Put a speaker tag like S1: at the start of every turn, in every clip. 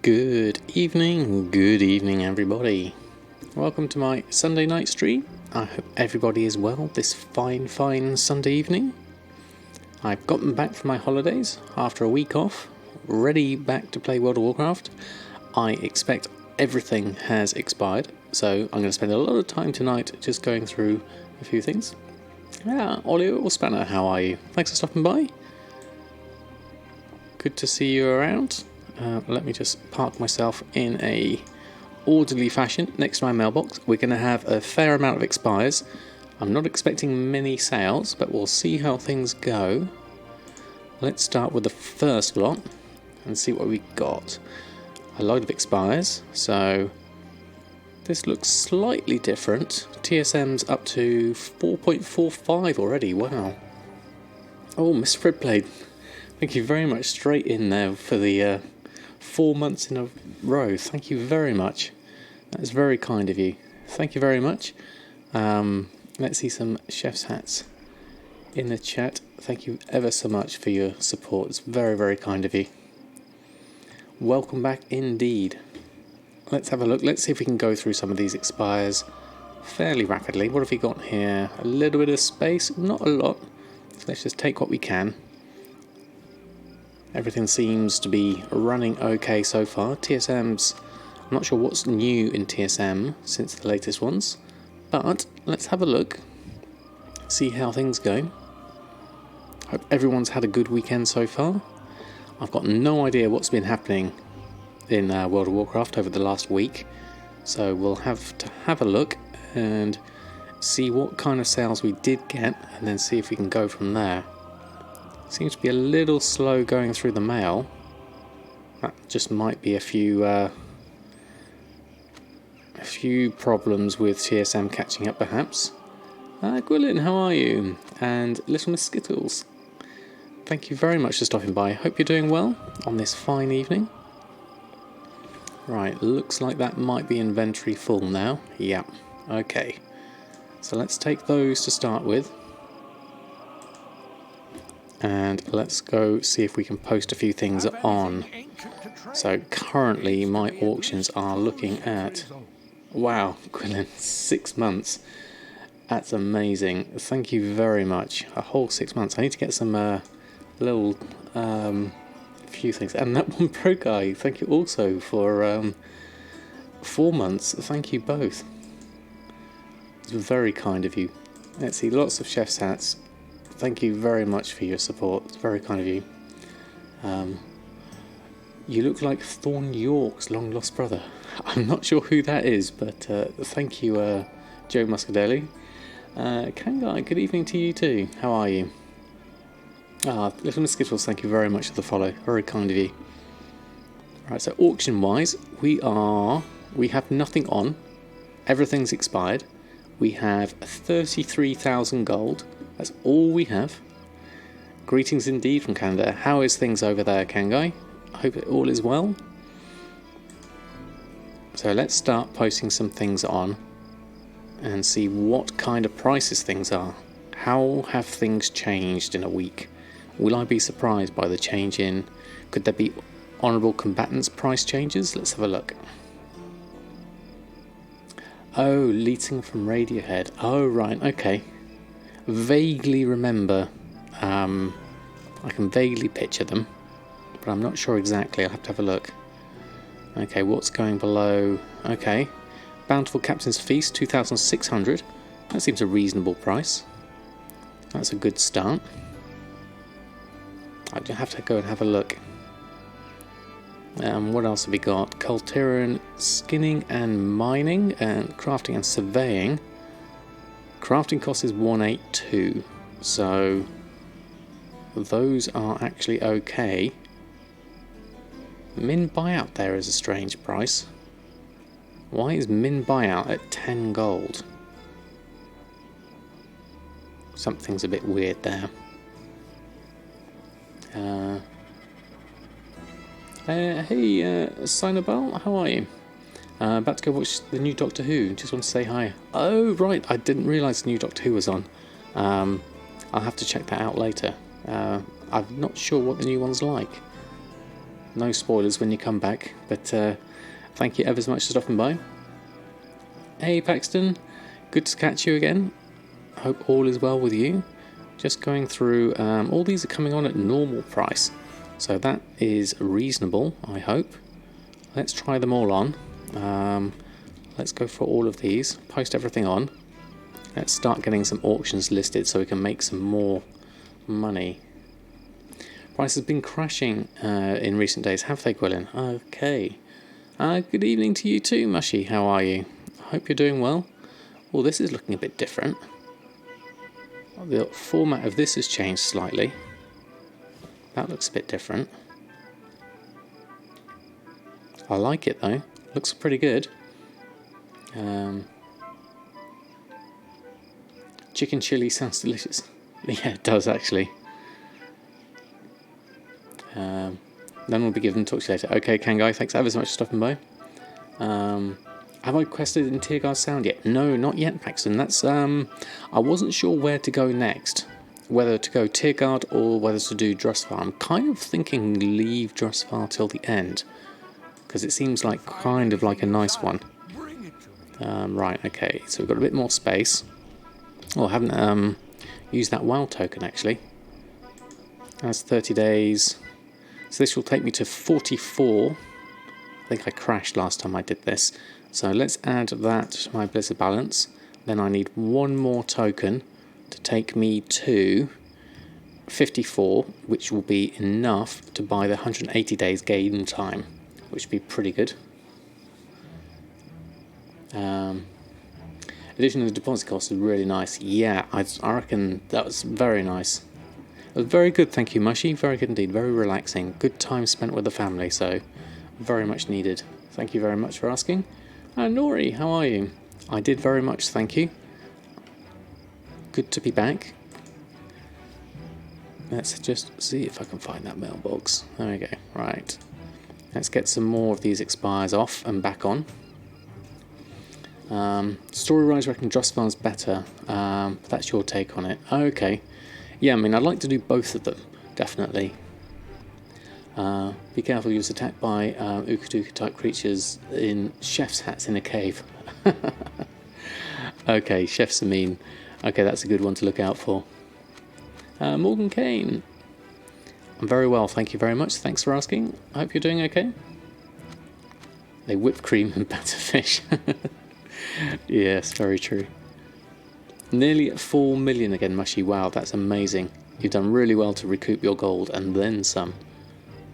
S1: Good evening everybody. Welcome to my Sunday night stream. I hope everybody is well this fine Sunday evening. I've gotten back from my holidays after a week off, ready back to play World of Warcraft. I expect everything has expired, so I'm going to spend a lot of time tonight just going through a few things. Ollie or Spanner, how are you? Thanks for stopping by. Good to see you around. Let me just park myself in a orderly fashion next to my mailbox. We're going to have a fair amount of expires. I'm not expecting many sales, but we'll see how things go. Let's start with the first lot and see what we got. A load of expires, so this looks slightly different. TSM's up to 4.45 already, wow. Oh, Miss Fredblade, thank you very much, straight in there for the 4 months in a row. Thank you very much. That's very kind of you. Thank you very much. Let's see some chef's hats in the chat. Thank you ever so much for your support. It's very kind of you. Welcome back indeed. Let's have a look. Let's see if we can go through some of these expires fairly rapidly. What have we got here? A little bit of space, not a lot. So let's just take what we can. Everything seems to be running okay so far. TSM's, I'm not sure what's new in TSM since the latest ones, but let's have a look, see how things go. Hope everyone's had a good weekend so far. I've got no idea what's been happening in World of Warcraft over the last week, so we'll have to have a look and see what kind of sales we did get, and then see if we can go from there. Seems to be a little slow going through the mail. That just might be a few problems with TSM catching up, perhaps. Gwilyn, how are you? And Little Miss Skittles, thank you very much for stopping by. Hope you're doing well on this fine evening. Right, looks like that might be inventory full now. Yep, okay. So let's take those to start with. And let's go see if we can post a few things on. So currently my auctions are looking at, wow, Quillen, 6 months. That's amazing. Thank you very much. A whole 6 months. I need to get some little few things. And that one pro guy, thank you also for 4 months. Thank you both. It's very kind of you. Let's see, lots of chef's hats. Thank you very much for your support. It's very kind of you. You look like Thorn York's long lost brother. I'm not sure who that is, but thank you, Joe Muscadelli. Kangai, good evening to you too. How are you? Little Miss Skittles, thank you very much for the follow. Very kind of you. Right, so auction-wise, we have nothing on. Everything's expired. We have 33,000 gold. That's all we have. Greetings indeed from Canada. How is things over there, Kangai? I hope it all is well. So let's start posting some things on and see what kind of prices things are. How have things changed in a week? Will I be surprised by the change in... Could there be honourable combatants price changes? Let's have a look. Oh, Leeting from Radiohead. Oh, right, okay. Vaguely remember, I can vaguely picture them, but I'm not sure exactly. I'll have to have a look. Okay, what's going below? Okay, Bountiful Captain's Feast, 2,600. That seems a reasonable price. That's a good start. I have to go and have a look. What else have we got? Cultiran Skinning and Mining, and Crafting and Surveying. Crafting cost is 182, so those are actually okay. Min buyout there is a strange price. Why is min buyout at 10 gold? Something's a bit weird there. Hey, Sinabel, how are you? About to go watch the new Doctor Who. Just want to say hi. Oh, right. I didn't realise the new Doctor Who was on. I'll have to check that out later. I'm not sure what the new one's like. No spoilers when you come back, but thank you ever so much for stopping by. Hey Paxton, good to catch you again. Hope all is well with you. Just going through, all these are coming on at normal price, so that is reasonable, I hope. Let's try them all on. Let's go for all of these, post everything on. Let's start getting some auctions listed so we can make some more money. Price has been crashing in recent days, have they, Gwilyn? Okay. Good evening to you too, Mushy. How are you? I hope you're doing well. Well, this is looking a bit different. The format of this has changed slightly. That looks a bit different. I like it though. Looks pretty good. Chicken chili sounds delicious. Yeah, it does actually. Then we'll be given talk to you later. Okay, Kangai, thanks ever so much for stopping by. Have I quested in Tierguard Sound yet? No, not yet, Paxton. That's I wasn't sure where to go next. Whether to go Tierguard or whether to do Drusvar. I'm kind of thinking leave Drusvar till the end, because it seems like kind of like a nice one. Right, okay, so we've got a bit more space. Oh, I haven't used that WoW token actually. That's 30 days. So this will take me to 44. I think I crashed last time I did this. So let's add that to my Blizzard balance. Then I need one more token to take me to 54, which will be enough to buy the 180 days game time, which would be pretty good. Addition of the deposit cost is really nice. Yeah, I reckon that was very nice. It was very good, thank you, Mushy. Very good indeed. Very relaxing. Good time spent with the family, so very much needed. Thank you very much for asking. Nori, how are you? I did very much, thank you. Good to be back. Let's just see if I can find that mailbox. There we go. Right. Let's get some more of these expires off and back on. Story-wise, I reckon Drusvar's better. But that's your take on it. Okay. Yeah, I mean, I'd like to do both of them, definitely. Be careful, you was attacked by Ukatuka type creatures in chef's hats in a cave. Okay, chefs are mean. Okay, that's a good one to look out for. Morgan Kane. I'm very well, thank you very much. Thanks for asking. I hope you're doing okay. They whipped cream and batter fish. Yes, very true. Nearly at 4 million again, Mushy. Wow, that's amazing. You've done really well to recoup your gold and then some.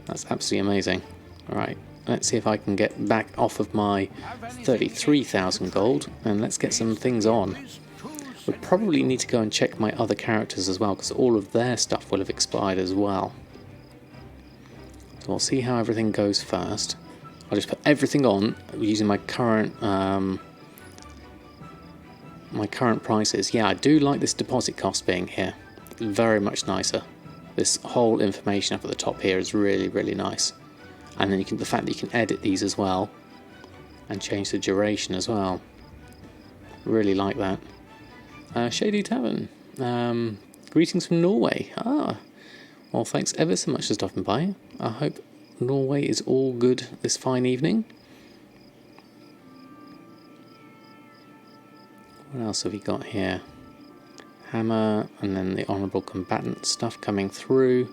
S1: That's absolutely amazing. Alright, let's see if I can get back off of my 33,000 gold and let's get some things on. We'll probably need to go and check my other characters as well, because all of their stuff will have expired as well. So we'll see how everything goes first. I'll just put everything on using my current prices. Yeah, I do like this deposit cost being here. Very much nicer. This whole information up at the top here is really, really nice. And then you can, the fact that you can edit these as well and change the duration as well. Really like that. Shady Tavern. Greetings from Norway. Well, thanks ever so much for stopping by. I hope Norway is all good this fine evening. What else have we got here? Hammer, and then the Honourable Combatant stuff coming through.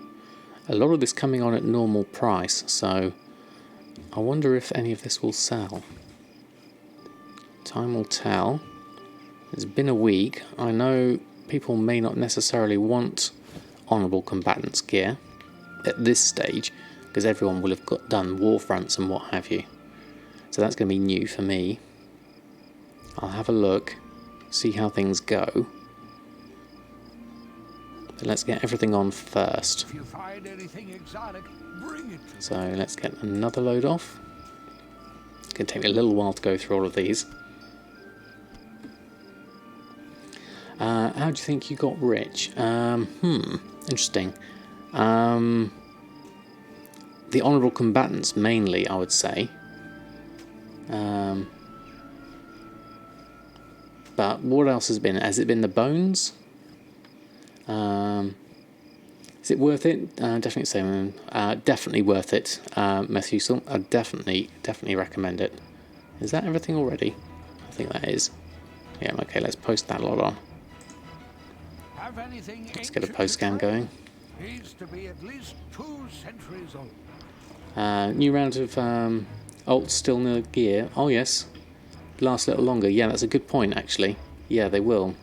S1: A lot of this coming on at normal price, so I wonder if any of this will sell. Time will tell. It's been a week. I know people may not necessarily want Honourable Combatants gear at this stage, because everyone will have done war fronts and what have you. So that's going to be new for me. I'll have a look, see how things go. But let's get everything on first. If you find anything exotic, bring it to me. Let's get another load off. It's going to take me a little while to go through all of these. How do you think you got rich? Interesting. The Honourable Combatants mainly, I would say. But what else has been? Has it been the bones? Is it worth it? Definitely say definitely worth it, Methuselah. I definitely recommend it. Is that everything already? I think that is. Yeah, okay, let's post that lot on. Let's get a post scan going.
S2: Needs to be at least 2 centuries old.
S1: New round of ults still no gear. Oh yes, last a little longer. Yeah, that's a good point actually. Yeah, they will.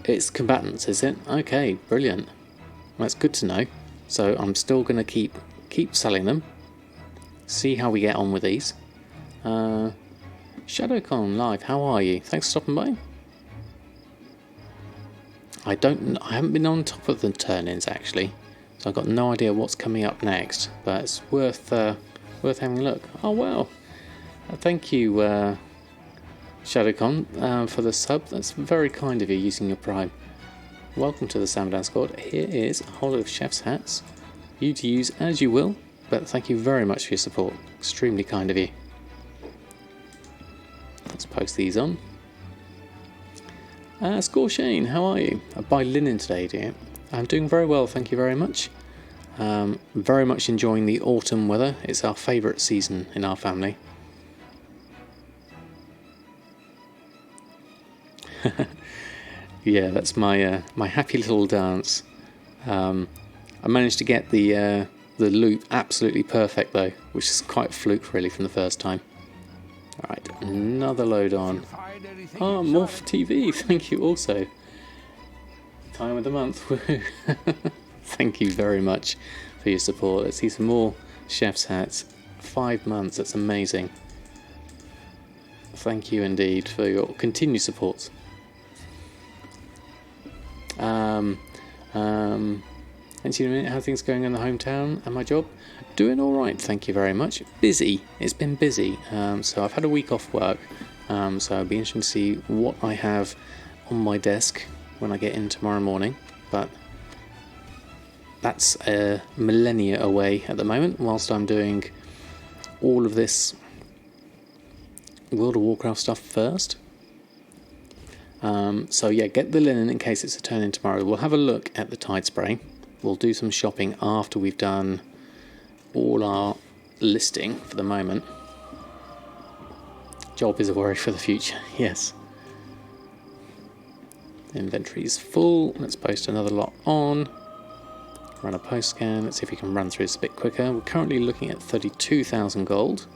S1: It's combatants, is it? Okay, brilliant. That's good to know. So I'm still going to keep selling them. See how we get on with these. ShadowCon Live, how are you? Thanks for stopping by. I haven't been on top of the turn-ins actually, so I've got no idea what's coming up next. But it's worth having a look. Oh wow! Thank you, ShadowCon, for the sub. That's very kind of you, using your Prime. Welcome to the Samadan squad. Here is a whole lot of chef's hats. You to use as you will, but thank you very much for your support. Extremely kind of you. Let's post these on. Score Shane, how are you? I buy linen today, do you? I'm doing very well, thank you very much. Very much enjoying the autumn weather. It's our favourite season in our family. Yeah, that's my my happy little dance. I managed to get the loop absolutely perfect though, which is quite a fluke really from the first time. Alright, another load on. Oh, Morph TV, thank you also. Time of the month, woohoo. Thank you very much for your support. Let's see some more chef's hats. 5 months, that's amazing. Thank you indeed for your continued support. And see in a minute how things going in the hometown and my job. Doing all right, thank you very much. Busy, it's been busy. So I've had a week off work. So I'll be interested to see what I have on my desk when I get in tomorrow morning. But that's a millennia away at the moment, whilst I'm doing all of this World of Warcraft stuff first. So yeah, get the linen in case it's a turn in tomorrow. We'll have a look at the Tide Spray. We'll do some shopping after we've done all our listing for the moment. Job is a worry for the future, yes. Inventory's full. Let's post another lot on. Run a post scan. Let's see if we can run through this a bit quicker. We're currently looking at 32,000 gold.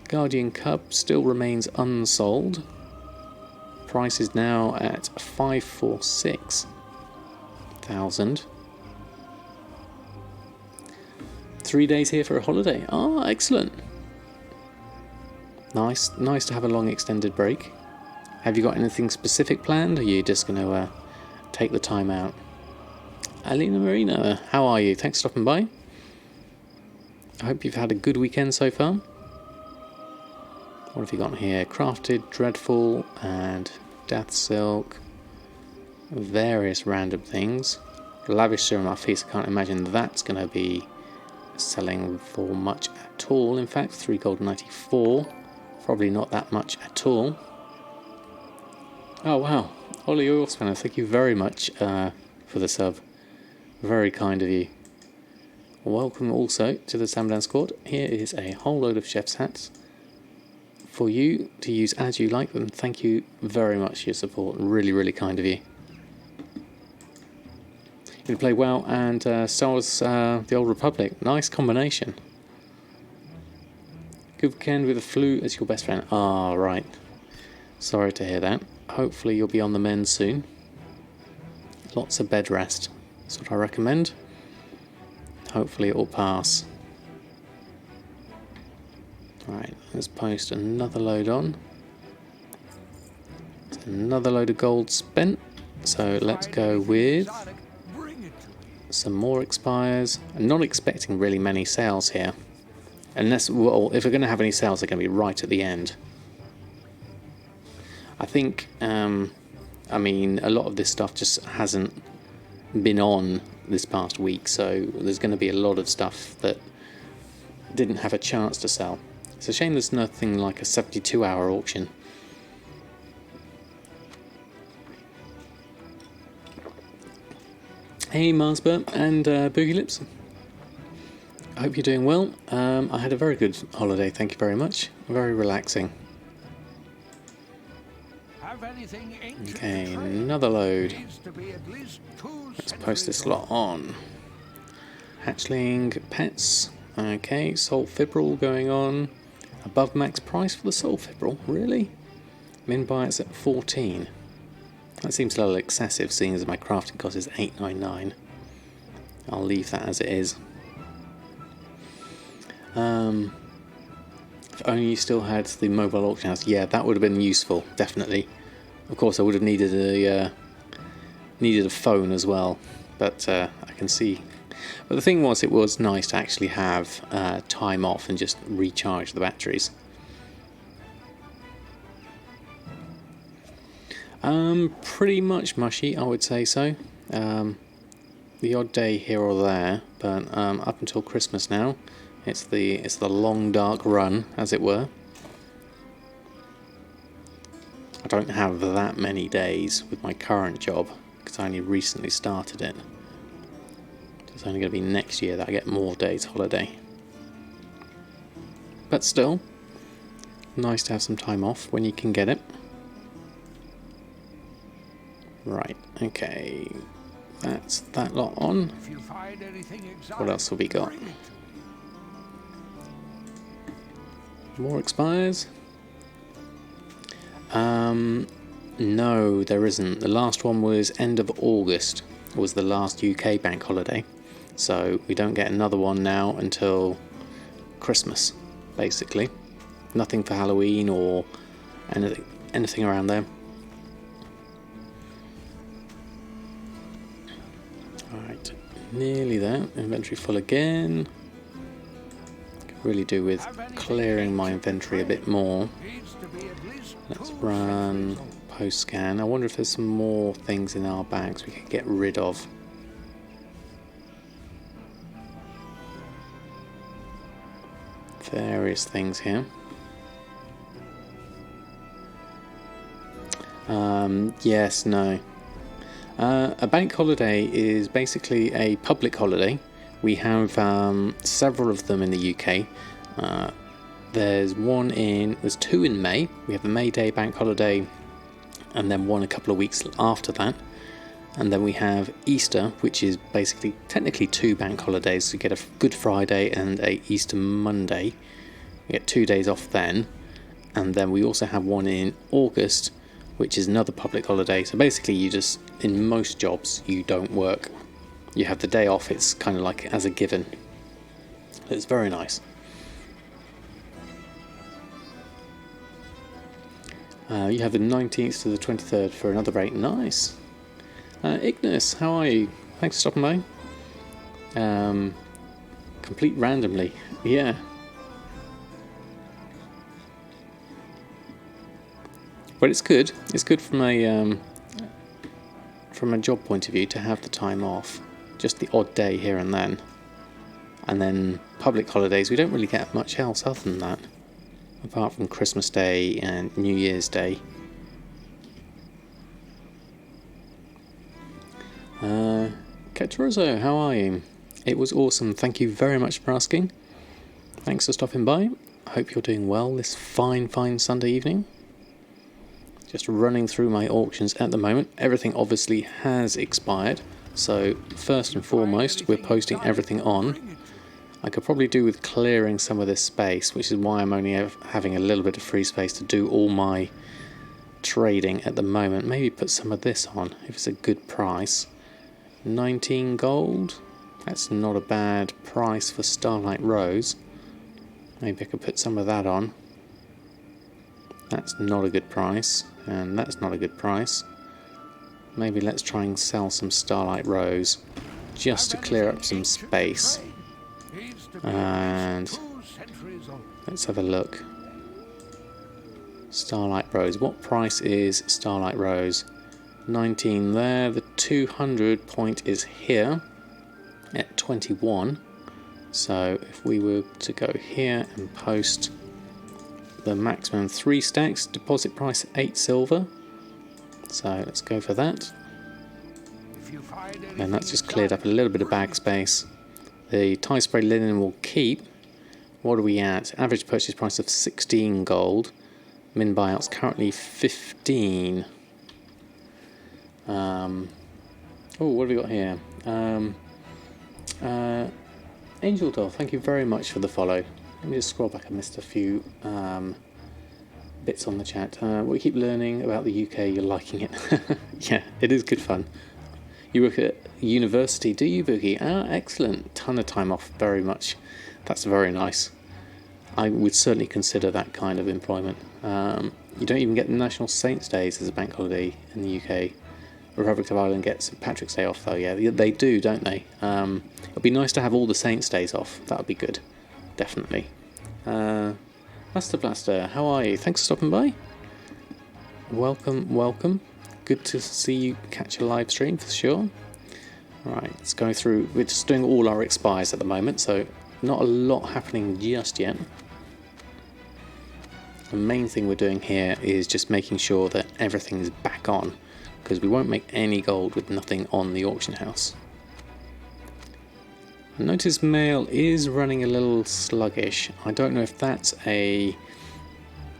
S1: Guardian Cub still remains unsold. Price is now at 546,000. 3 days here for a holiday. Oh, excellent. Nice to have a long extended break. Have you got anything specific planned, or are you just going to take the time out? Alina Marina, how are you? Thanks for stopping by. I hope you've had a good weekend so far. What have you got here? Crafted, Dreadful, and Death Silk. Various random things. Lavish Serum Feast, I can't imagine that's going to be selling for much at all. In fact, 3 gold 94. Probably not that much at all. Oh wow, Ollie Oil Spanner, thank you very much for the sub. Very kind of you. Welcome also to the Samadan squad. Here is a whole load of chef's hats for you to use as you like them. Thank you very much for your support. Really kind of you. You can play WoW and Star Wars The Old Republic. Nice combination. Good weekend with the flu as your best friend. Ah, right. Sorry to hear that. Hopefully you'll be on the mend soon. Lots of bed rest. That's what I recommend. Hopefully it will pass. Alright, let's post another load on. Another load of gold spent. So let's go with some more expires. I'm not expecting really many sales here. Unless, well, if we're going to have any sales, they're going to be right at the end. I think, I mean, a lot of this stuff just hasn't been on this past week, so there's going to be a lot of stuff that didn't have a chance to sell. It's a shame there's nothing like a 72-hour auction. Hey Marsbur and Boogie Lips. I hope you're doing well. I had a very good holiday, thank you very much. Very relaxing.
S2: Have anything ancient
S1: Okay,
S2: to trade?
S1: another load.
S2: Needs to be at least 2
S1: Let's post this
S2: centuries
S1: lot on. Hatchling, pets. Okay, Soul Fibril going on. Above max price for the Soul Fibril, really? Min buy it's at 14. That seems a little excessive, seeing as my crafting cost is 8.99. I'll leave that as it is. If only you still had the mobile auction house. Yeah, that would have been useful, definitely. Of course, I would have needed a phone as well, but I can see. But the thing was, it was nice to actually have time off and just recharge the batteries. Pretty much mushy, I would say so. The odd day here or there, but up until Christmas now, it's the long dark run, as it were. I don't have that many days with my current job because I only recently started it. It's only going to be next year that I get more days holiday. But still, nice to have some time off when you can get it. Right, okay, that's that lot on.
S2: If you find anything exotic,
S1: What else have we got?
S2: bring it.
S1: More expires? No, there isn't. The last one was end of August. It was the last UK bank holiday. So we don't get another one now until Christmas, basically. Nothing for Halloween or anything around there. Alright, nearly there. Inventory full again. Could really do with clearing my inventory a bit more.
S2: Needs to be at least
S1: Let's
S2: 2
S1: run
S2: centuries old.
S1: post scan. I wonder if there's some more things in our bags we could get rid of. Various things here. Yes, no. A bank holiday is basically a public holiday. We have several of them in the UK. There's two in May. We have the May Day bank holiday, and then one a couple of weeks after that. And then we have Easter, which is basically technically 2 bank holidays. So you get a Good Friday and a Easter Monday. You get 2 days off then. And then we also have one in August, which is another public holiday. So basically in most jobs, you don't work. You have the day off, it's kind of like as a given. It's very nice. You have the 19th to the 23rd for another break. Nice. Ignis, how are you? Thanks for stopping by. Complete randomly. Yeah. But it's good. It's good from a job point of view to have the time off. Just the odd day here and then. And then public holidays, we don't really get much else other than that. Apart from Christmas Day and New Year's Day. Ketorozo, how are you? It was awesome. Thank you very much for asking. Thanks for stopping by. I hope you're doing well this fine Sunday evening. Just running through my auctions at the moment. Everything obviously has expired. So first and foremost, we're posting everything on. I could probably do with clearing some of this space, which is why I'm only having a little bit of free space to do all my trading at the moment. Maybe put some of this on if it's a good price. 19 gold. That's not a bad price for Starlight Rose. Maybe I could put some of that on. That's not a good price, and that's not a good price. Maybe let's try and sell some Starlight Rose just to clear up some space. And let's have a look. Starlight Rose. What price is Starlight Rose? 19 there. The 200 point is here at 21. So if we were to go here and post the maximum 3 stacks, deposit price 8 silver. So let's go for that. And that's just cleared up a little bit of bag space. The tie spray linen will keep. What are we at? Average purchase price of 16 gold. Min buyout's currently 15. Oh, what have we got here? Angel Doll, thank you very much for the follow. Let me just scroll back. I missed a few bits on the chat. We keep learning about the UK. You're liking it. Yeah, it is good fun. You work at university, do you, Boogie? Ah, excellent. Ton of time off. Very much. That's very nice. I would certainly consider that kind of employment. You don't even get the National Saints Days as a bank holiday in the UK. Republic of Ireland gets St Patrick's Day off, though. Yeah, they do, don't they? It'd be nice to have all the Saints Days off. That would be good. Definitely. Master Blaster, how are you? Thanks for stopping by. Welcome, welcome. Good to see you catch a live stream for sure. Right, let's go through. We're just doing all our expires at the moment, so not a lot happening just yet. The main thing we're doing here is just making sure that everything is back on, because we won't make any gold with nothing on the auction house. I notice mail is running a little sluggish. I don't know if that's a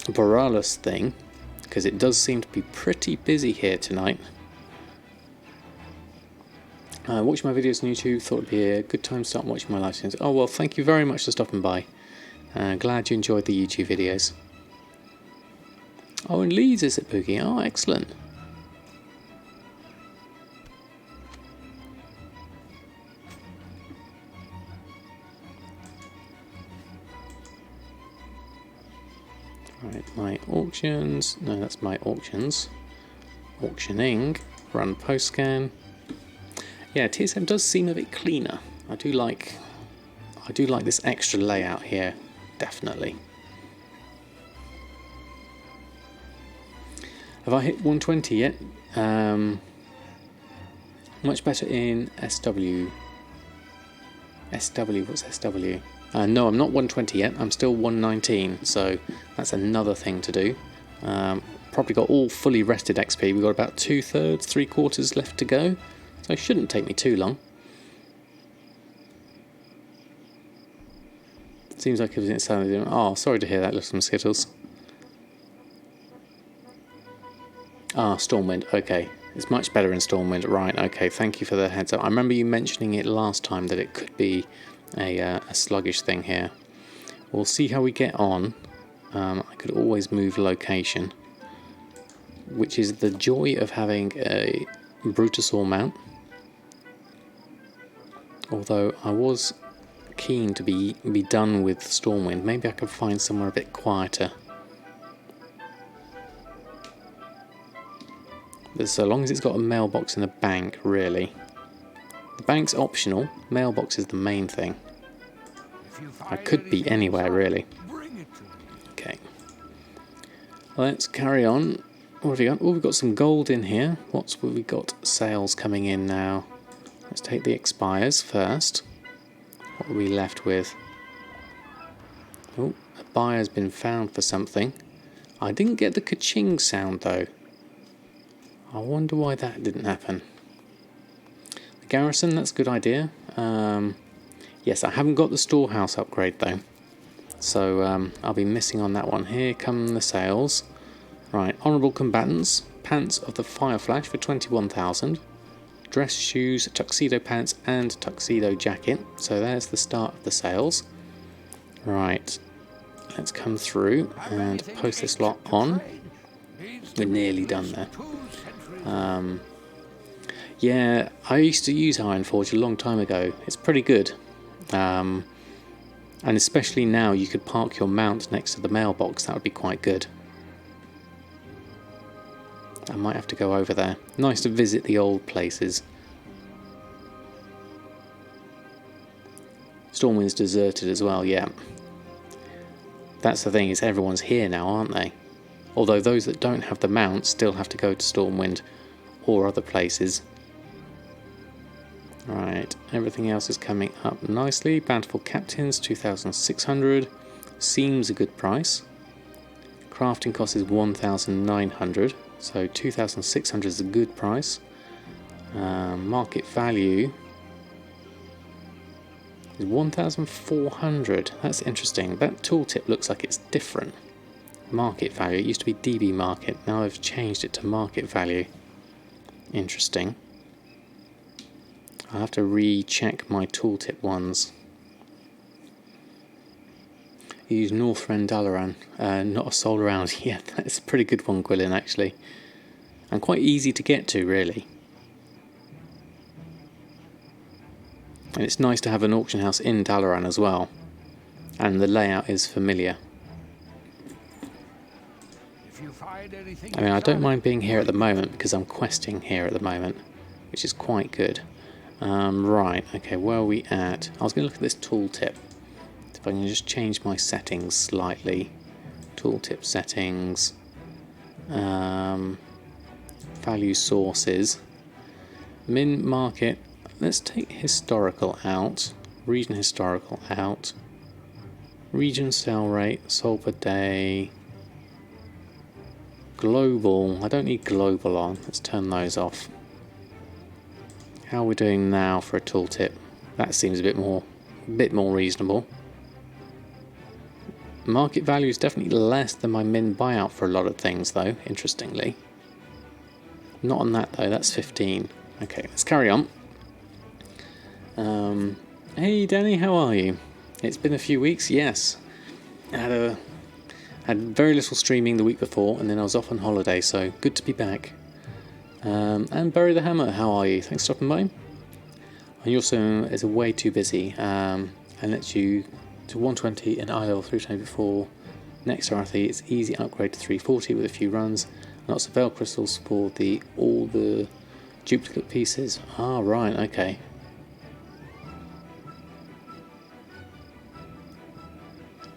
S1: Borealis thing, because it does seem to be pretty busy here tonight. Watch my videos on YouTube, thought it'd be a good time to start watching my live streams. Oh well, thank you very much for stopping by. Glad you enjoyed the YouTube videos. Oh, in Leeds is it, Boogie? Oh, excellent. Right, my auctions. No, that's my auctions. Auctioning. Run post scan. Yeah, TSM does seem a bit cleaner. I do like this extra layout here, definitely. Have I hit 120 yet? Much better in SW. SW, what's SW? No, I'm not 120 yet. I'm still 119, so that's another thing to do. Probably got all fully rested XP. We've got about 2/3, 3/4 left to go. So it shouldn't take me too long. Seems like everything's sounding. Oh, sorry to hear that, little Skittles. Ah, Stormwind. Okay, it's much better in Stormwind. Right. Okay. Thank you for the heads up. I remember you mentioning it last time that it could be a sluggish thing here. We'll see how we get on. I could always move location, which is the joy of having a Brutosaur mount. Although I was keen to be done with Stormwind. Maybe I could find somewhere a bit quieter. But so long as it's got a mailbox and a bank, really. The bank's optional. Mailbox is the main thing. I could be anywhere, really. Okay. Let's carry on. What have we got? Oh, we've got some gold in here. What's we got? Sales coming in now. Let's take the expires first. What are we left with? Oh, a buyer's been found for something. I didn't get the ka-ching sound though. I wonder why that didn't happen. The garrison, that's a good idea. Yes, I haven't got the storehouse upgrade though. So I'll be missing on that one. Here come the sales. Right, honourable combatants. Pants of the Fire Flash for 21,000. Dress shoes, tuxedo pants and tuxedo jacket. So there's the start of the sales. Right, let's come through and post this lot on. We're nearly done there. Yeah, I used to use Ironforge a long time ago. It's pretty good. And especially now you could park your mount next to the mailbox. That would be quite good. I might have to go over there. Nice to visit the old places. Stormwind's deserted as well, yeah. That's the thing, is everyone's here now, aren't they? Although those that don't have the mount still have to go to Stormwind or other places. Right, everything else is coming up nicely. Bountiful Captains, 2,600. Seems a good price. Crafting cost is 1,900. So 2,600 is a good price. Market value is 1,400. That's interesting. That tooltip looks like it's different. Market value, it used to be DB market, now I've changed it to market value. Interesting. I'll have to recheck my tooltip ones. You use Northrend Dalaran, not a soul around. Yeah, that's a pretty good one, Gwylin, actually. And quite easy to get to, really. And it's nice to have an auction house in Dalaran as well. And the layout is familiar.
S2: If you find anything,
S1: I mean, I don't mind being here at the moment because I'm questing here at the moment, which is quite good. Right, okay, where are we at? I was going to look at this tooltip. If I can just change my settings slightly. Tooltip settings. Value sources. Min market. Let's take historical out. Region historical out. Region sell rate. Sold per day. Global. I don't need global on. Let's turn those off. How are we doing now for a tooltip? That seems a bit more reasonable. Market value is definitely less than my min buyout for a lot of things, though, interestingly. Not on that, though. That's 15. Okay, let's carry on. Hey, Danny, how are you? It's been a few weeks, yes. I had very little streaming the week before, and then I was off on holiday, so good to be back. And Bury the Hammer, how are you? Thanks for stopping by. And you also is way too busy, and lets you to 120 and eye level 3 times before next RT. It's easy upgrade to 340 with a few runs. Lots of veil crystals for all the duplicate pieces. Ah, right, okay.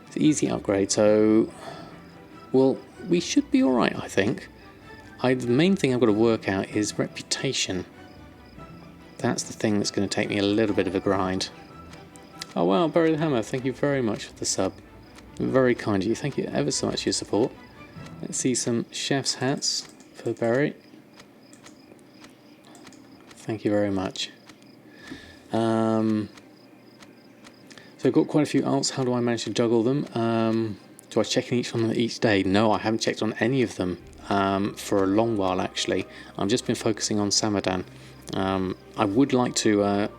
S1: It's an easy upgrade, so well, we should be alright, I think. The main thing I've got to work out is reputation. That's the thing that's going to take me a little bit of a grind. Oh wow, Bury the Hammer, thank you very much for the sub. Very kind of you, thank you ever so much for your support. Let's see some chef's hats for Barry. Thank you very much. So I've got quite a few alts. How do I manage to juggle them? Do I check in each on them each day? No, I haven't checked on any of them for a long while actually. I've just been focusing on Samadan. I would like to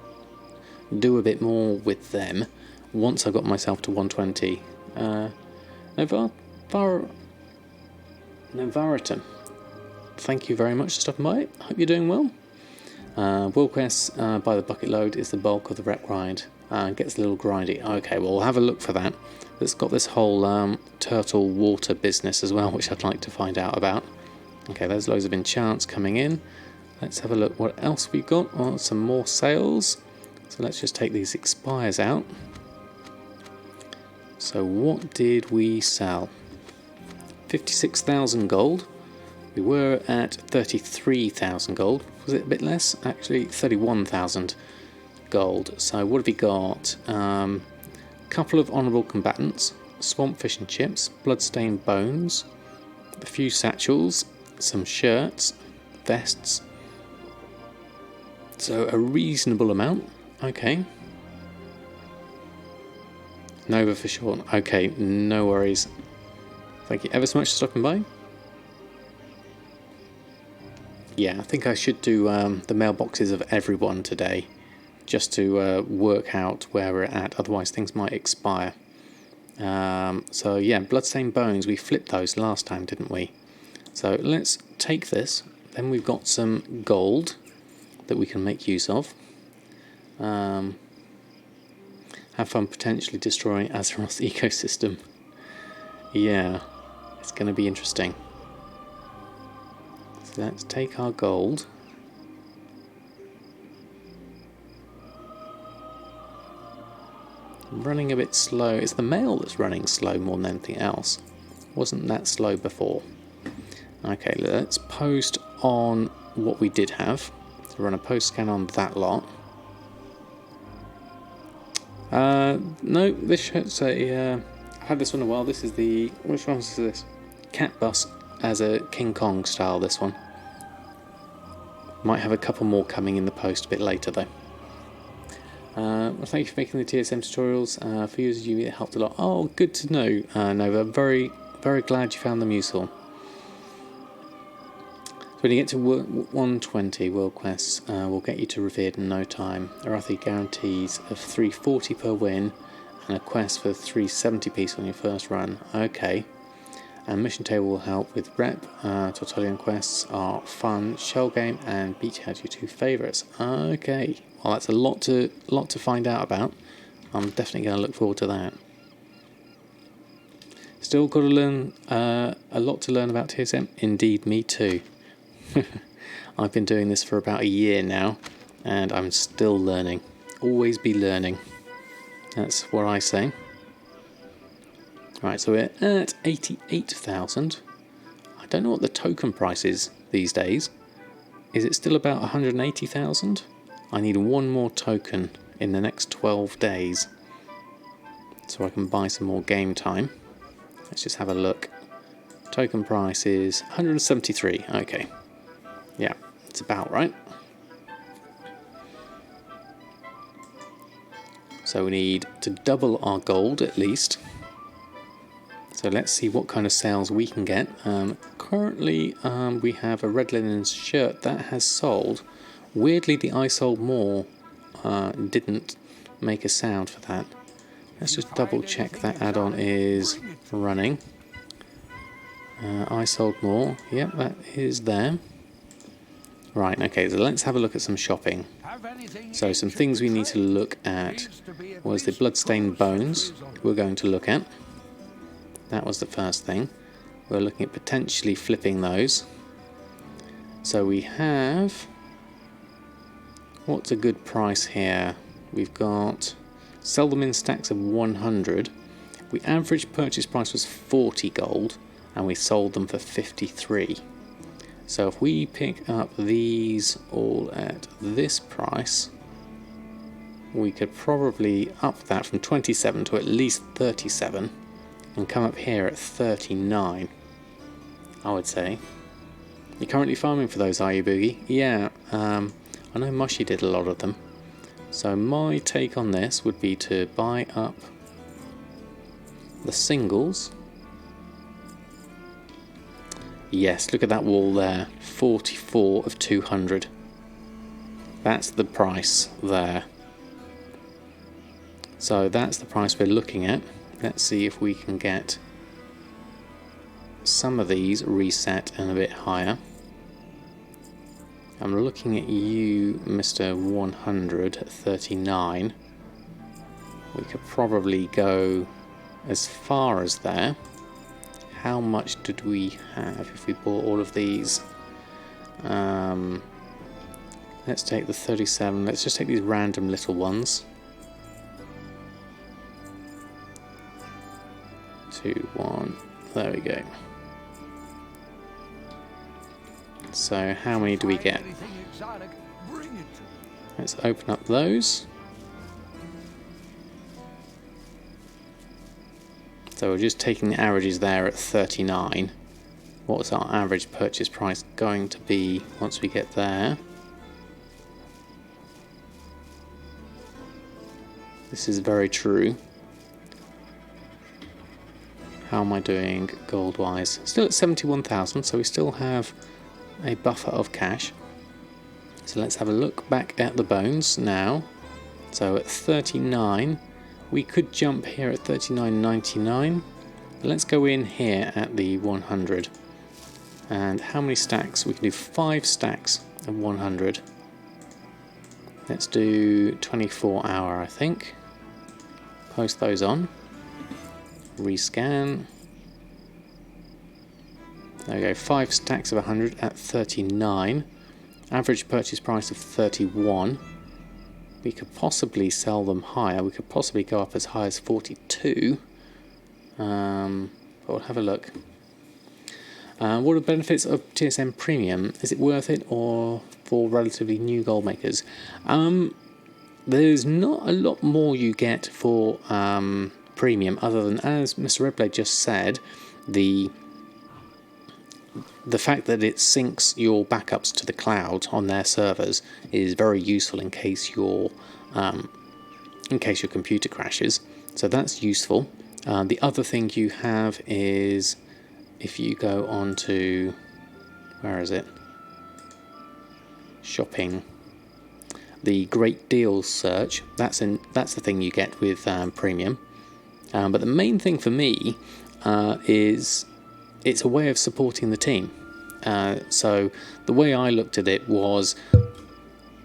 S1: do a bit more with them once I got myself to 120. Novaratum, thank you very much for stopping by. Hope you're doing well. World Quest by the bucket load is the bulk of the rep grind. Gets a little grindy. Okay, well, we'll have a look for that. It's got this whole turtle water business as well, which I'd like to find out about. Okay, there's loads of enchants coming in. Let's have a look what else we've got. Oh, some more sales. So let's just take these expires out. So what did we sell? 56,000 gold. We were at 33,000 gold. Was it a bit less? Actually, 31,000 gold. So what have we got? Couple of honourable combatants, swamp fish and chips, bloodstained bones, a few satchels, some shirts, vests. So a reasonable amount. Okay. Nova for short. Okay, no worries. Thank you ever so much for stopping by. Yeah, I think I should do the mailboxes of everyone today, just to work out where we're at, otherwise things might expire. So yeah, bloodstained bones, we flipped those last time, didn't we? So let's take this, then we've got some gold that we can make use of. Have fun potentially destroying Azeroth's ecosystem. Yeah, it's going to be interesting. So let's take our gold. Running a bit slow. It's the mail that's running slow more than anything else. Wasn't that slow before. Okay, let's post on what we did have. So run a post scan on that lot. No, this should say I've had this one a while. This is the, which one is this? Cat bus as a King Kong style, this one. Might have a couple more coming in the post a bit later though. Well, thank you for making the TSM tutorials. For users, it helped a lot. Oh, good to know, Nova. Very, very glad you found them useful. So when you get to 120 world quests, we'll get you to Revered in no time. There are the guarantees of 340 per win and a quest for 370 piece on your first run. Okay. And mission table will help with rep. Tortolian quests are fun, shell game, and beachhead, your two favourites. Okay. Well, that's a lot to find out about. I'm definitely going to look forward to that. Still got to learn a lot to learn about TSM. Indeed, me too. I've been doing this for about a year now, and I'm still learning. Always be learning. That's what I say. Right, so we're at 88,000. I don't know what the token price is these days. Is it still about 180,000? I need one more token in the next 12 days so I can buy some more game time. Let's just have a look. Token price is 173. Okay. Yeah, it's about right. So we need to double our gold at least. So let's see what kind of sales we can get. Currently we have a red linen shirt that has sold. Weirdly, the I sold more didn't make a sound for that. Let's just double check that add-on is running. I sold more. Yep, that is there. Right, okay, so let's have a look at some shopping. So some things we need to look at was the bloodstained bones we're going to look at. That was the first thing. We're looking at potentially flipping those. So we have... What's a good price here? We've got... Sell them in stacks of 100. The average purchase price was 40 gold, and we sold them for 53. So if we pick up these all at this price, we could probably up that from 27 to at least 37 and come up here at 39, I would say. You're currently farming for those, are you, Boogie? Yeah, I know Moshi did a lot of them. So my take on this would be to buy up the singles. Yes, look at that wall there, 44 of 200. That's the price there. So that's the price we're looking at. Let's see if we can get some of these reset and a bit higher. I'm looking at you, Mr. 100 at 39. We could probably go as far as there. How much did we have if we bought all of these? Let's take the 37. Let's just take these random little ones. 2, 1. There we go. So how many do we get? Let's open up those. So we're just taking the averages there at 39. What's our average purchase price going to be once we get there? This is very true. How am I doing gold-wise? Still at 71,000, so we still have a buffer of cash. So let's have a look back at the bones now. So at 39, we could jump here at 39.99. Let's go in here at the 100. And how many stacks? We can do 5 stacks of 100. Let's do 24 hour, I think. Post those on. Rescan. There we go, 5 stacks of 100 at 39. Average purchase price of 31. We could possibly sell them higher. We could possibly go up as high as 42. But we'll have a look. What are the benefits of TSM Premium? Is it worth it or for relatively new gold makers? There's not a lot more you get for Premium other than, as Mr. Redblade just said, the the fact that it syncs your backups to the cloud on their servers is very useful in case your computer crashes. So that's useful. The other thing you have is if you go on to, where is it? Shopping. The Great Deals search, that's the thing you get with Premium. But the main thing for me is it's a way of supporting the team. So the way I looked at it was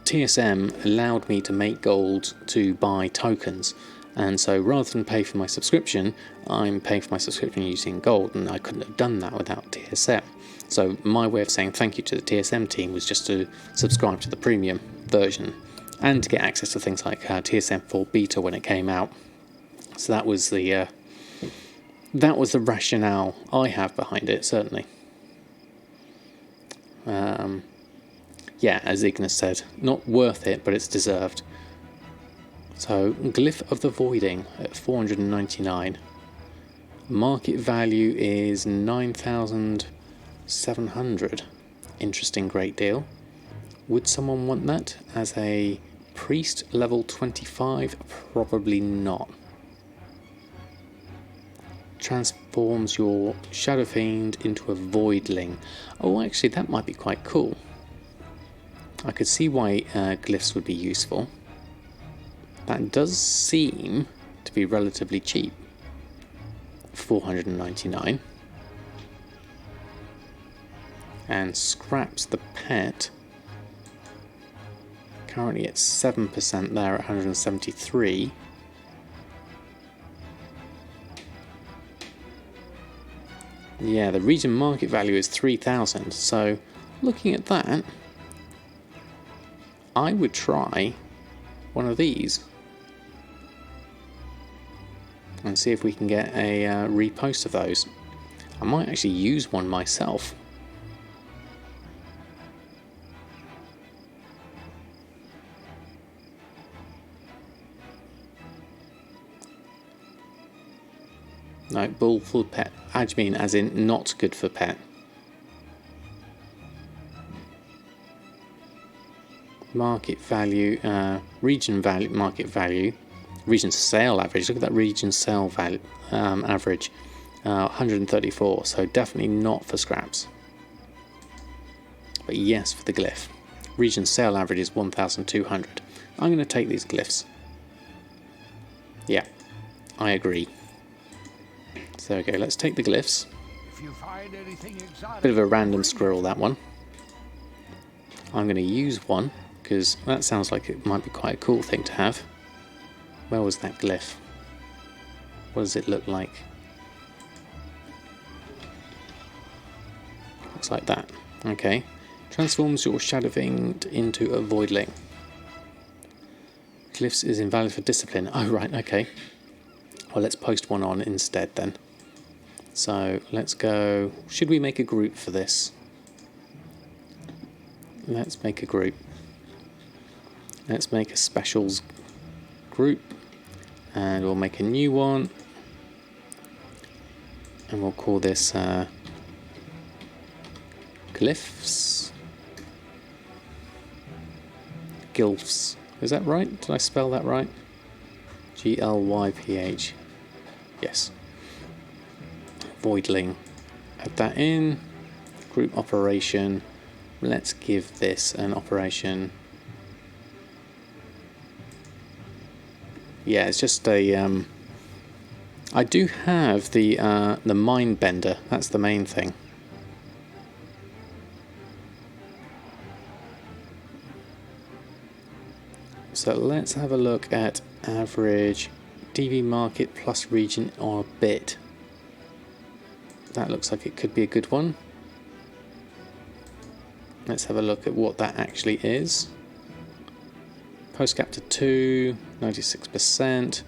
S1: TSM allowed me to make gold to buy tokens. And so rather than pay for my subscription, I'm paying for my subscription using gold, and I couldn't have done that without TSM. So my way of saying thank you to the TSM team was just to subscribe to the premium version and to get access to things like TSM 4 beta when it came out. So that was the rationale I have behind it, certainly. Yeah, as Ignis said, not worth it, but it's deserved. So, Glyph of the Voiding at 499. Market value is 9,700. Interesting, great deal. Would someone want that as a priest level 25? Probably not. Transforms your Shadow Fiend into a Voidling. Oh, actually, that might be quite cool. I could see why glyphs would be useful. That does seem to be relatively cheap. 499. And scraps the pet. Currently at 7% there at 173. Yeah, the region market value is 3,000. So looking at that, I would try one of these and see if we can get a repost of those. I might actually use one myself. No, bull for pet. I mean as in not good for pet. Market value, region value, market value, region sale average. Look at that region sale value average, 134. So definitely not for scraps, but yes for the glyph. Region sale average is 1,200. I'm going to take these glyphs. Yeah, I agree. So there we go. Let's take the glyphs.
S2: If you find anything exotic,
S1: Bit of a random squirrel, that one. I'm going to use one because that sounds like it might be quite a cool thing to have. Where was that glyph? What does it look like? Looks like that. Okay. Transforms your Shadow Fiend into a Voidling. Glyphs is invalid for discipline. Oh, right, okay. Well, let's post one on instead then. So let's go. Should we make a group for this? Let's make a group. Let's make a specials group, and we'll make a new one, and we'll call this glyphs. Gylphs. Is that right? Did I spell that right? Glyph. Yes. Voidling. Add that in. Group operation. Let's give this an operation. Yeah, it's just a. I do have the mind bender. That's the main thing. So let's have a look at average DV market plus region or bit. That looks like it could be a good one. Let's have a look at what that actually is. Post gap to 2, 96%,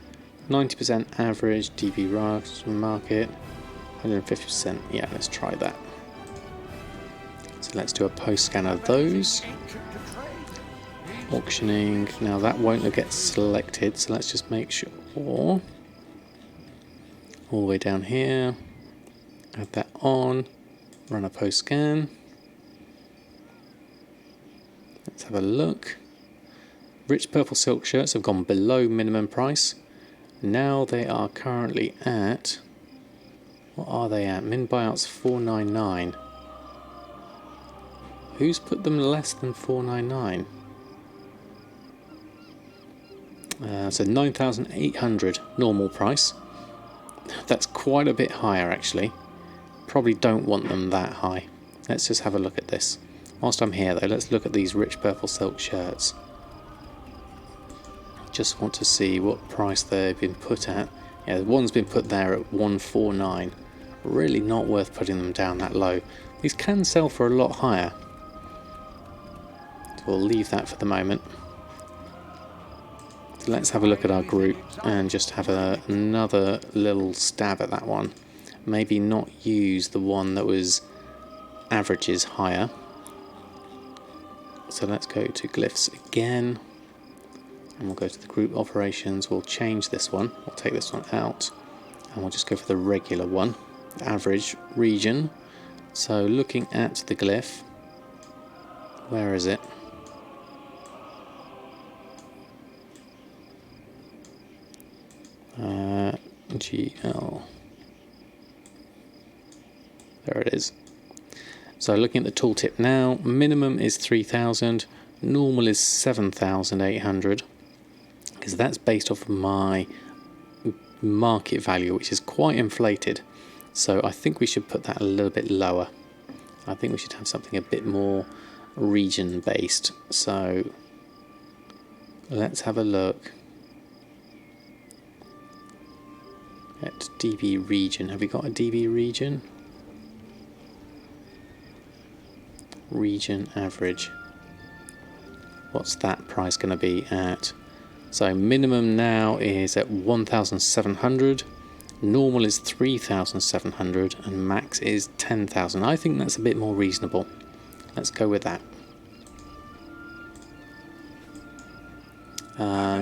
S1: 90% average DV market, 150%. Yeah, let's try that. So let's do a post scan of those. Auctioning. Now that won't get selected, so let's just make sure. All the way down here. Add that on. Run a post scan. Let's have a look. Rich purple silk shirts have gone below minimum price. Now they are currently at... What are they at? Min buyouts $4.99. Who's put them less than $4.99? So 9,800 normal price. That's quite a bit higher actually. Probably don't want them that high. Let's just have a look at this. Whilst I'm here though, let's look at these rich purple silk shirts. Just want to see what price they've been put at. Yeah, one's been put there at 149. Really not worth putting them down that low. These can sell for a lot higher. So we'll leave that for the moment. So let's have a look at our group and just have another little stab at that one. Maybe not use the one that was averages higher. So let's go to glyphs again. And we'll go to the group operations. We'll change this one. We'll take this one out. And we'll just go for the regular one. Average region. So looking at the glyph. Where is it? GL. There it is. So looking at the tooltip now, minimum is 3,000, normal is 7,800, because that's based off of my market value, which is quite inflated. So I think we should put that a little bit lower. I think we should have something a bit more region based. So let's have a look at DB region. Have we got a DB region? Region average. What's that price going to be at? So minimum now is at 1,700, normal is 3,700, and max is 10,000. I think that's a bit more reasonable. Let's go with that.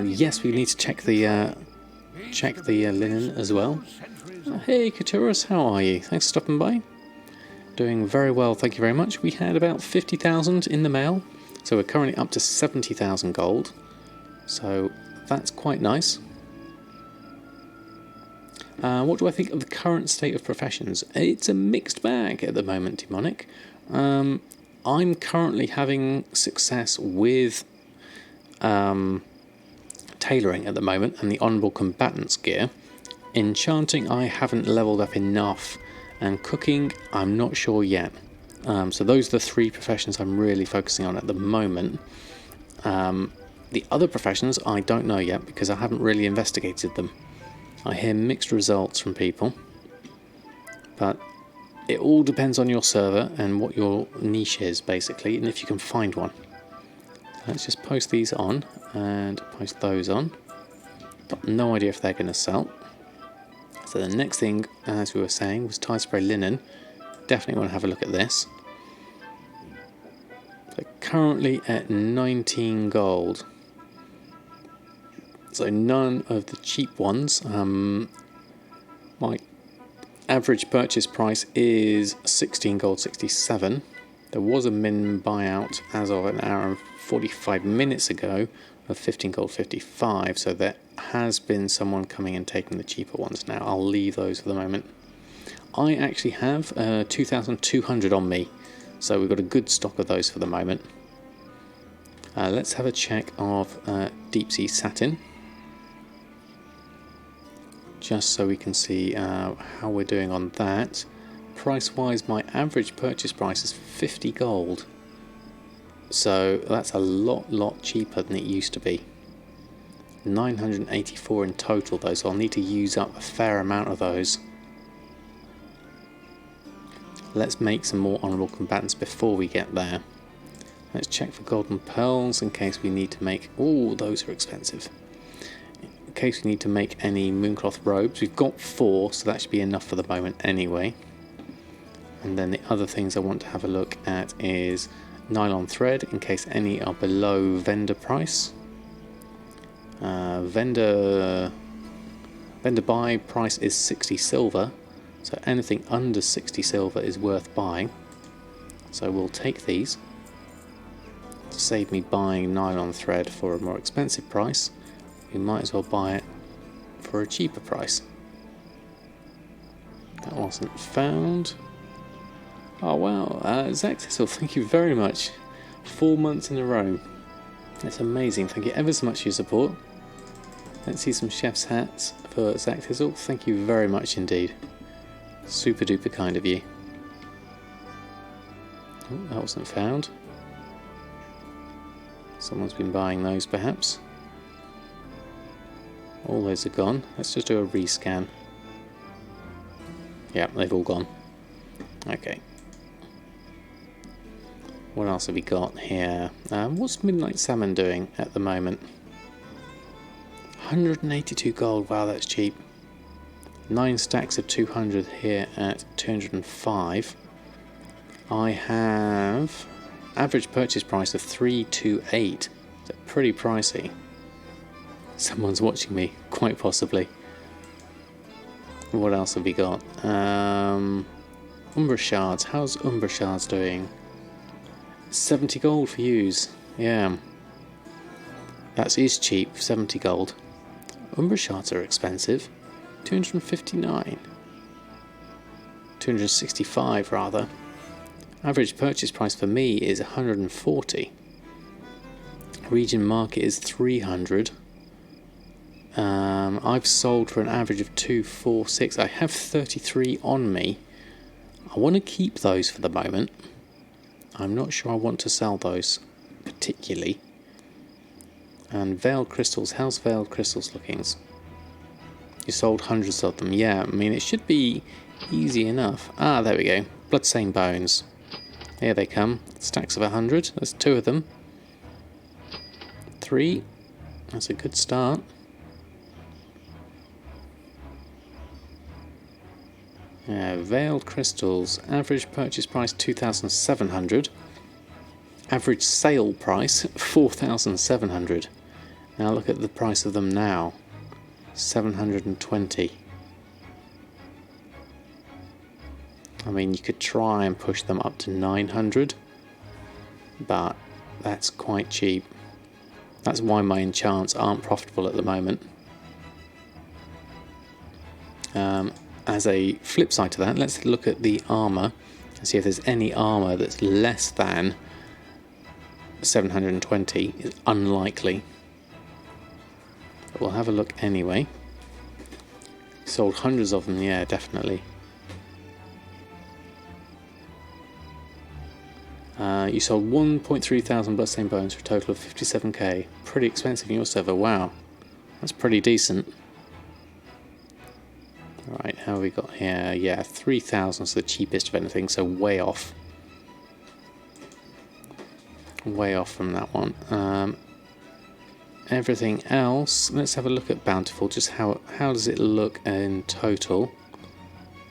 S1: Yes, we need to check the linen as well. Hey Katurus, how are you? Thanks for stopping by. Doing very well, thank you very much. We had about 50,000 in the mail, so we're currently up to 70,000 gold. So that's quite nice. What do I think of the current state of professions? It's a mixed bag at the moment, Demonic. I'm currently having success with tailoring at the moment and the honourable combatants gear. Enchanting I haven't leveled up enough, and cooking I'm not sure yet. So those are the three professions I'm really focusing on at the moment. The other professions I don't know yet because I haven't really investigated them. I hear mixed results from people, but it all depends on your server and what your niche is basically, and if you can find one. Let's just post these on and post those on. Got no idea if they're going to sell. So the next thing, as we were saying, was tie spray linen. Definitely want to have a look at this. So currently at 19 gold. So none of the cheap ones. My average purchase price is 16 gold 67. There was a min buyout as of an hour and 45 minutes ago of 15 gold 55, so there has been someone coming and taking the cheaper ones now. I'll leave those for the moment. I actually have 2,200 on me, so we've got a good stock of those for the moment. Let's have a check of deep sea satin, just so we can see how we're doing on that. Price wise, my average purchase price is 50 gold, so that's a lot cheaper than it used to be. 984 in total though, so I'll need to use up a fair amount of those. Let's make some more honourable combatants before we get there. Let's check for golden pearls in case we need to make... Oh, those are expensive. In case we need to make any mooncloth robes. We've got 4, so that should be enough for the moment anyway. And then the other things I want to have a look at is nylon thread, in case any are below vendor price. Vendor buy price is 60 silver, So anything under 60 silver is worth buying. So we'll take these. To save me buying nylon thread for a more expensive price, we might as well buy it for a cheaper price. That wasn't found. Oh wow, Zactisel, thank you very much. 4 months in a row. That's amazing. Thank you ever so much for your support. Let's see some chef's hats for Zactisel. Thank you very much indeed. Super duper kind of you. Oh, that wasn't found. Someone's been buying those perhaps. All those are gone. Let's just do a rescan. Yeah, they've all gone. Okay. What else have we got here? What's Midnight Salmon doing at the moment? 182 gold. Wow, that's cheap. 9 stacks of 200 here at 205. I have average purchase price of 328. That's pretty pricey. Someone's watching me, quite possibly. What else have we got? Umbra Shards. How's Umbra Shards doing? 70 gold for use. Yeah. That is cheap, 70 gold. Umbra Shards are expensive. 259. 265 rather. Average purchase price for me is 140. Region market is 300. I've sold for an average of 246. I have 33 on me. I want to keep those for the moment. I'm not sure I want to sell those particularly. And Veiled Crystals. How's Veiled Crystals looking? You sold hundreds of them. Yeah, I mean it should be easy enough. Ah, there we go. Bloodstained Bones. Here they come. Stacks of 100. There's 2 of them. 3. That's a good start. Veiled Crystals. Average purchase price 2,700. Average sale price 4,700. Now look at the price of them now. 720. I mean, you could try and push them up to 900, but that's quite cheap. That's why my enchants aren't profitable at the moment. As a flip side to that, let's look at the armor and see if there's any armor that's less than 720. It's unlikely. But we'll have a look anyway. Sold hundreds of them, yeah, definitely. You sold 1.3 thousand Bloodstained Bones for a total of 57k. Pretty expensive in your server, wow. That's pretty decent. Right, how have we got here? Yeah, 3,000 is the cheapest of anything, so way off. Way off from that one. Everything else, let's have a look at Bountiful, just how does it look in total.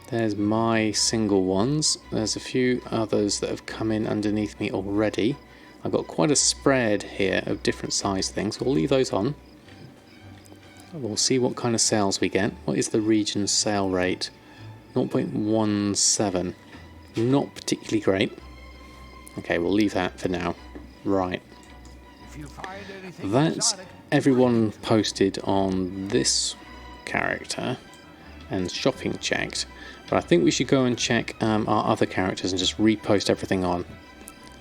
S1: There's my single ones. There's a few others that have come in underneath me already. I've got quite a spread here of different size things. We'll leave those on. We'll see what kind of sales we get. What is the region sale rate? 0.17. Not particularly great. Okay, we'll leave that for now. Right. That's everyone posted on this character and shopping checked. But I think we should go and check our other characters and just repost everything on.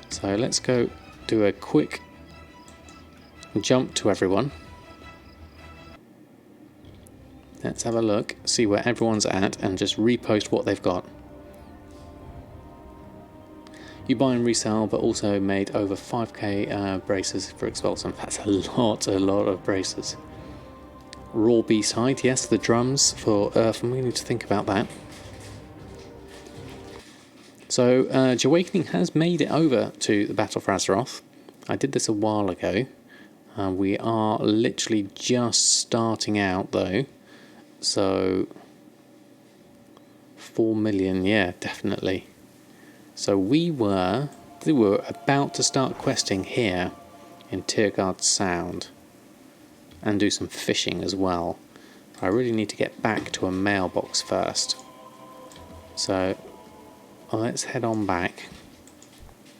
S1: So let's go do a quick jump to everyone. Let's have a look, see where everyone's at, and just repost what they've got. You buy and resell, but also made over 5k braces for Expulsum. That's a lot of braces. Raw Beast Hide, yes, the drums for Earth, and we need to think about that. So, Awakening has made it over to the Battle for Azeroth. I did this a while ago. We are literally just starting out, though. So, 4 million, yeah, definitely. So we were about to start questing here in Tiergard Sound and do some fishing as well. I really need to get back to a mailbox first. So let's head on back.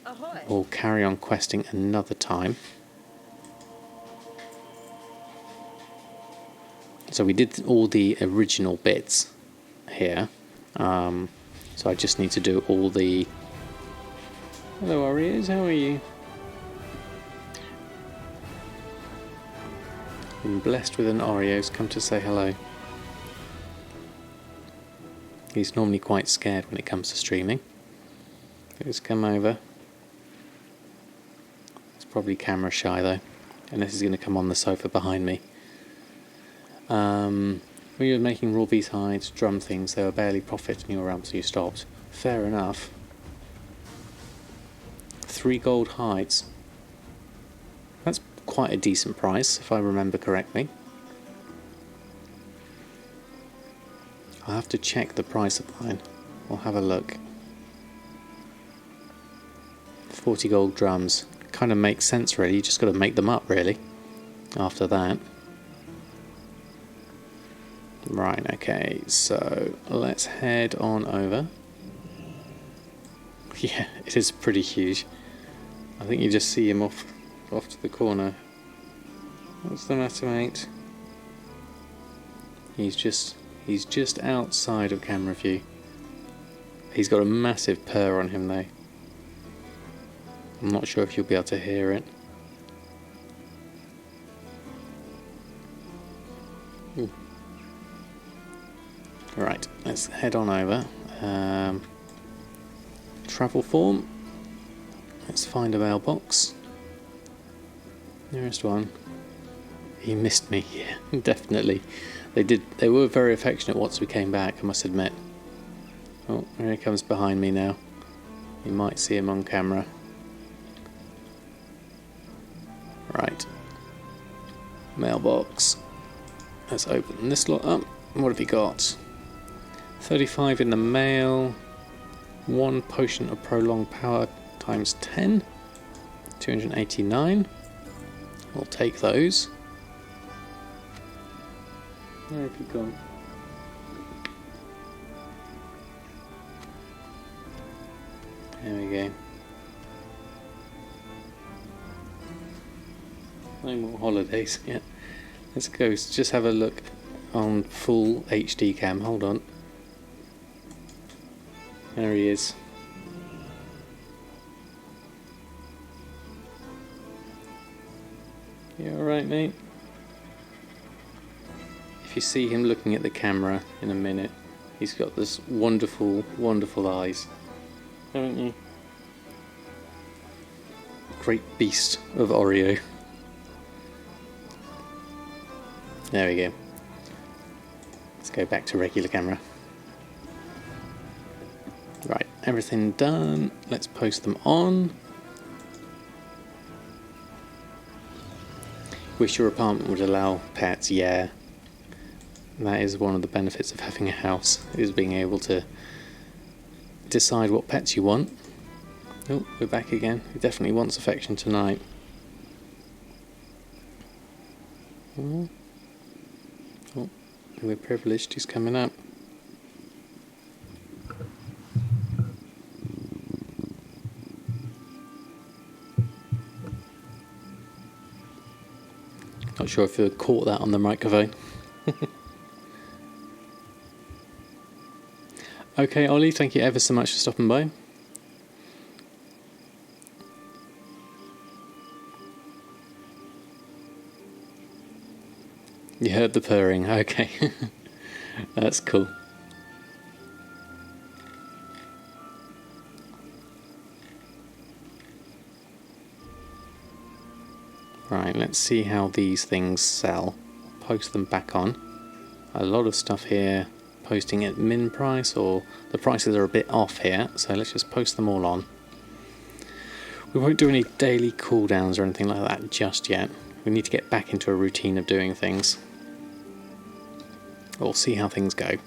S3: Ahoy.
S1: We'll carry on questing another time. So we did all the original bits here. So I just need to do all the... Hello Oreos, how are you? Been blessed with an Oreo's come to say hello. He's normally quite scared when it comes to streaming. He's come over. He's probably camera shy though, unless he's going to come on the sofa behind me. When you were making raw beast hides, drum things, they were barely profit in your realm, so you stopped. Fair enough. 3 gold hides. That's quite a decent price, if I remember correctly. I'll have to check the price of mine. We'll have a look. 40 gold drums. Kind of makes sense really, you just got to make them up really. After that. Right, okay, so let's head on over. Yeah, it is pretty huge. I think you just see him off to the corner. What's the matter, mate? He's just outside of camera view. He's got a massive purr on him though. I'm not sure if you'll be able to hear it. Ooh. Right, let's head on over. Travel form. Let's find a mailbox. Nearest one. He missed me, yeah, definitely. They were very affectionate once we came back, I must admit. Oh, here he comes behind me now. You might see him on camera. Right. Mailbox. Let's open this lot up. What have you got? 35 in the mail. 1 potion of prolonged power times 10. 289. We'll take those. Where have you gone? There we go. No more holidays yet. Let's go. Just have a look on full HD cam. Hold on. There he is. You alright, mate? If you see him looking at the camera in a minute, he's got this wonderful, wonderful eyes. Haven't you? Great beast of Oreo. There we go. Let's go back to regular camera. Right, everything done. Let's post them on. Wish your apartment would allow pets, yeah. That is one of the benefits of having a house, is being able to decide what pets you want. Oh, we're back again. He definitely wants affection tonight. Oh, we're privileged, he's coming up. Not sure if you caught that on the microphone. Okay, Ollie, thank you ever so much for stopping by. You heard the purring, okay. That's cool. Right, let's see how these things sell. Post them back on. A lot of stuff here posting at min price, or the prices are a bit off here, so let's just post them all on. We won't do any daily cooldowns or anything like that just yet. We need to get back into a routine of doing things. We'll see how things go.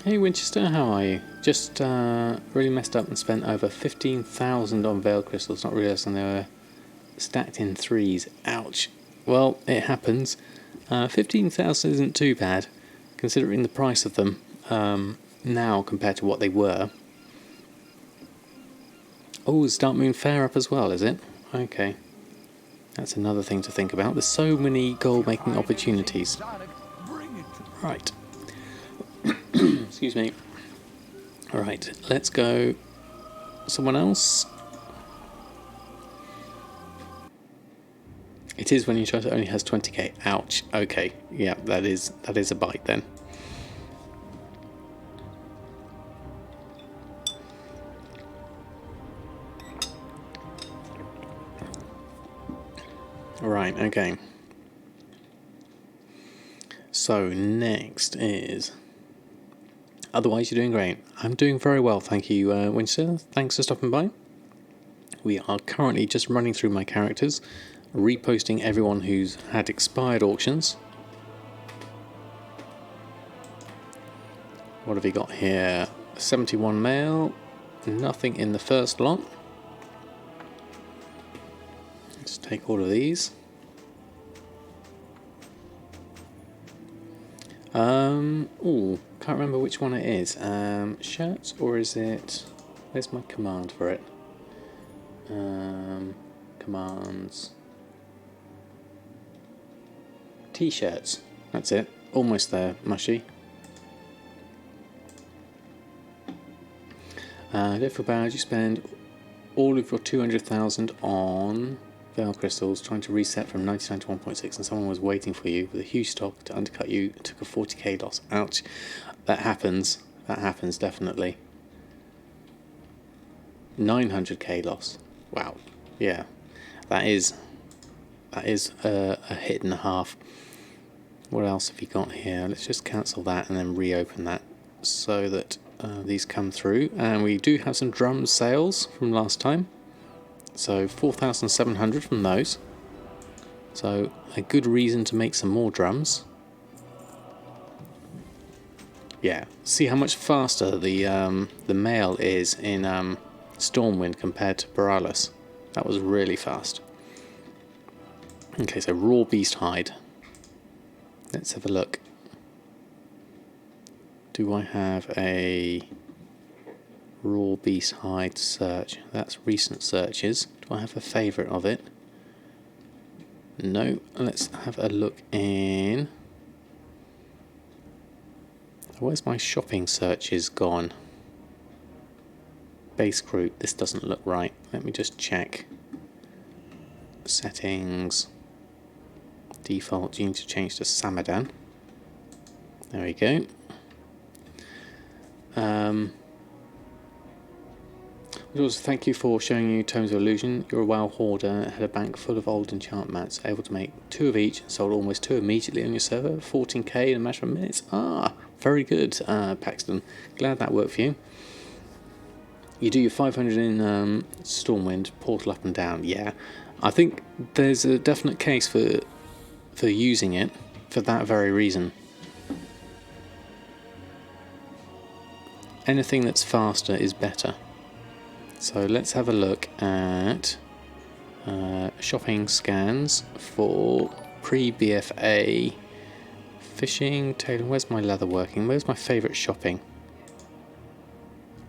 S1: Hey Winchester, how are you? Just really messed up and spent over 15,000 on Veil Crystals, not realising they were stacked in 3s. Ouch. Well, it happens. 15,000 isn't too bad, considering the price of them. now compared to what they were. Oh, is Dark Moon Fair up as well, is it? Okay. That's another thing to think about. There's so many gold making opportunities. Right. Excuse me. Alright, let's go. Someone else? It is when you try to only has 20k. Ouch. Okay. Yeah, that is a bite then. Right, okay. So next is... Otherwise, you're doing great. I'm doing very well, thank you, Winston. Thanks for stopping by. We are currently just running through my characters, reposting everyone who's had expired auctions. What have we got here? 71 mail, nothing in the first lot. Let's take all of these. Ooh, can't remember which one it is. Shirts, or is it... Where's my command for it? Commands. T-shirts. That's it. Almost there, Mushy. Don't feel bad. You spend all of your 200,000 on Veil Crystals, trying to reset from 99 to 1.6, and someone was waiting for you with a huge stock to undercut you. It took a 40k loss. Ouch. That happens. That happens, definitely. 900k loss. Wow. Yeah. That is a hit and a half. What else have you got here? Let's just cancel that and then reopen that so that these come through. And we do have some drum sales from last time. So 4,700 from those. So a good reason to make some more drums. Yeah, see how much faster the mail is in Stormwind compared to Borealis. That was really fast. Okay, so raw beast hide. Let's have a look. Do I have a raw beast hide search? That's recent searches. Do I have a favourite of it? No. Let's have a look in. Where's my shopping searches gone? Base group. This doesn't look right. Let me just check. Settings. Default. You need to change to Samadan. There we go. Also, thank you for showing you Tomes of Illusion. You're a WoW hoarder, had a bank full of old enchant mats, able to make 2 of each, sold almost 2 immediately on your server, 14k in a matter of minutes. Ah, very good, Paxton. Glad that worked for you. You do your 500 in Stormwind, portal up and down. Yeah, I think there's a definite case for using it for that very reason. Anything that's faster is better. So let's have a look at shopping scans for pre-BFA fishing. Taylor, where's my leatherworking? Where's my favourite shopping?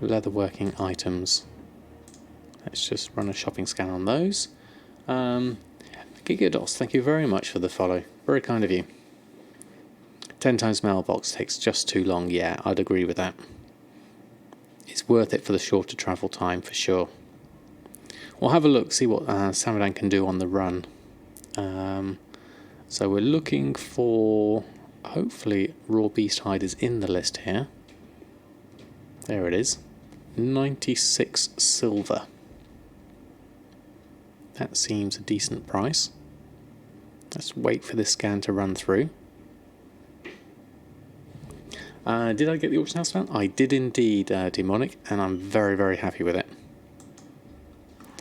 S1: Leatherworking items. Let's just run a shopping scan on those. Gigados, thank you very much for the follow. Very kind of you. 10 times mailbox takes just too long. Yeah, I'd agree with that. It's worth it for the shorter travel time for sure. We'll have a look, see what Samadan can do on the run. So we're looking for, hopefully, raw beast hide is in the list here. There it is. 96 silver. That seems a decent price. Let's wait for this scan to run through. Did I get the auction house found? I did indeed, Demonic, and I'm very, very happy with it.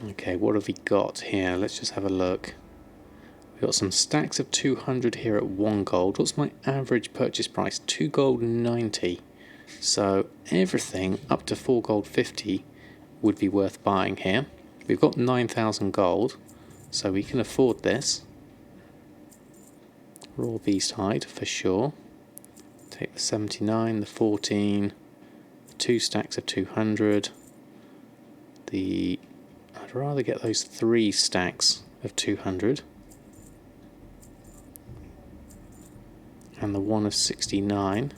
S1: Okay, what have we got here? Let's just have a look. We've got some stacks of 200 here at 1 gold. What's my average purchase price? 2 gold 90. So everything up to 4 gold 50 would be worth buying here. We've got 9,000 gold, so we can afford this. Raw beast hide for sure. Take the 79, the 14, 2 stacks of 200. I'd rather get those 3 stacks of 200. And the 1 of 69.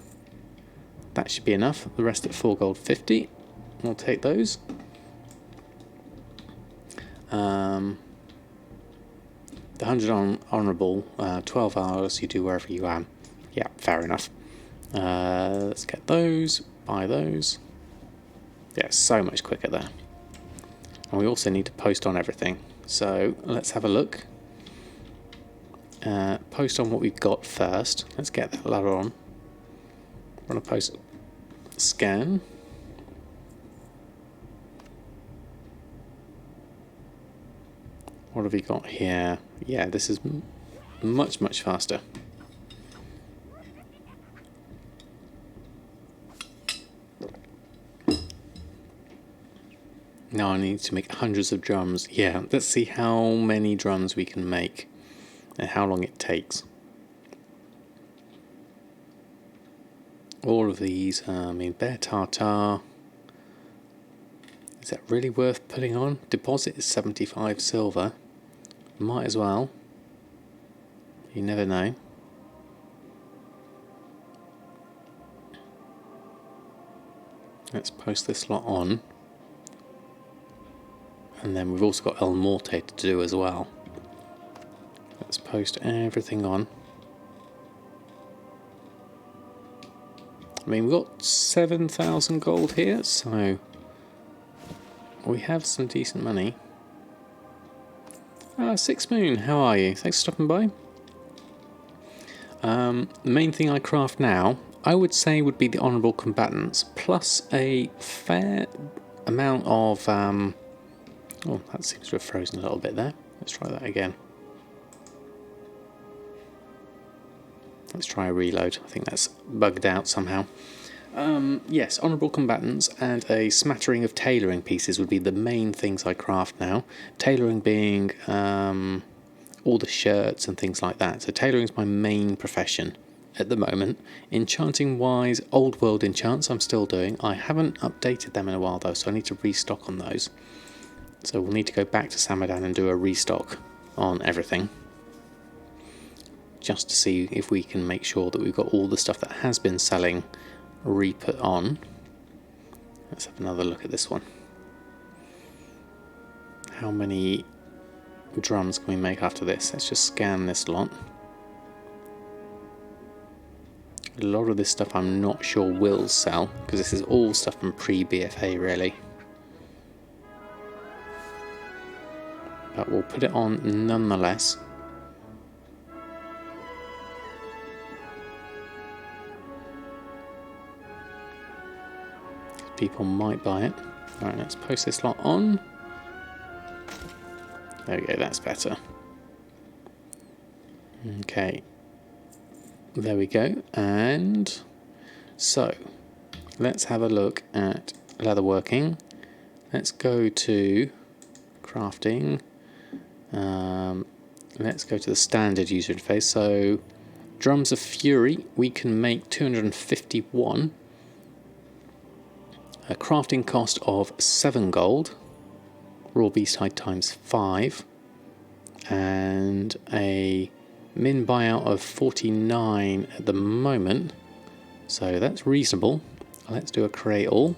S1: That should be enough. The rest at 4 gold 50. We'll take those. The 100 honourable, 12 hours you do wherever you am. Yeah, fair enough. Let's get those, buy those. Yeah, so much quicker there. And we also need to post on everything. So let's have a look. Post on what we've got first. Let's get that ladder on. We're going to post scan. What have we got here? Yeah, this is much, much faster. Now I need to make hundreds of drums. Yeah, let's see how many drums we can make and how long it takes. All of these, bear tartar. Is that really worth putting on? Deposit is 75 silver. Might as well. You never know. Let's post this lot on. And then we've also got El Morte to do as well. Let's post everything on. We've got 7,000 gold here, so we have some decent money. Six Moon, how are you? Thanks for stopping by. The main thing I craft now, I would say, would be the Honourable Combatants, plus a fair amount of... oh, that seems to have frozen a little bit there. Let's try that again. Let's try a reload. I think that's bugged out somehow. Yes, Honourable Combatants and a smattering of tailoring pieces would be the main things I craft now. Tailoring being all the shirts and things like that. So tailoring is my main profession at the moment. Enchanting wise, old world enchants I'm still doing. I haven't updated them in a while though, so I need to restock on those. So we'll need to go back to Samadan and do a restock on everything. Just to see if we can make sure that we've got all the stuff that has been selling re-put on. Let's have another look at this one. How many drums can we make after this? Let's just scan this lot. A lot of this stuff I'm not sure will sell, because this is all stuff from pre-BFA really. But we'll put it on nonetheless. People might buy it. Alright, let's post this lot on. There we go, that's better. Okay. There we go. And so, let's have a look at leatherworking. Let's go to crafting. Let's go to the standard user interface. So, Drums of Fury, we can make 251. A crafting cost of 7 gold, raw beast hide times 5, and a min buyout of 49 at the moment, so that's reasonable. Let's do a create all,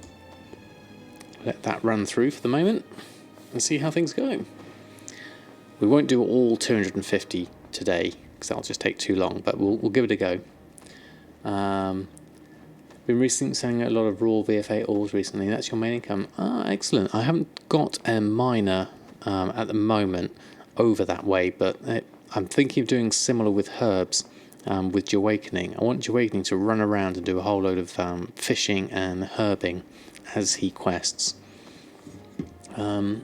S1: let that run through for the moment and see how things go. We won't do all 250 today because that'll just take too long, but we'll give it a go. Been recently selling a lot of raw VFA ores recently. That's your main income. Excellent. I haven't got a miner at the moment over that way, but I'm thinking of doing similar with herbs with Goldmaking. I want Goldmaking to run around and do a whole load of fishing and herbing as he quests. Do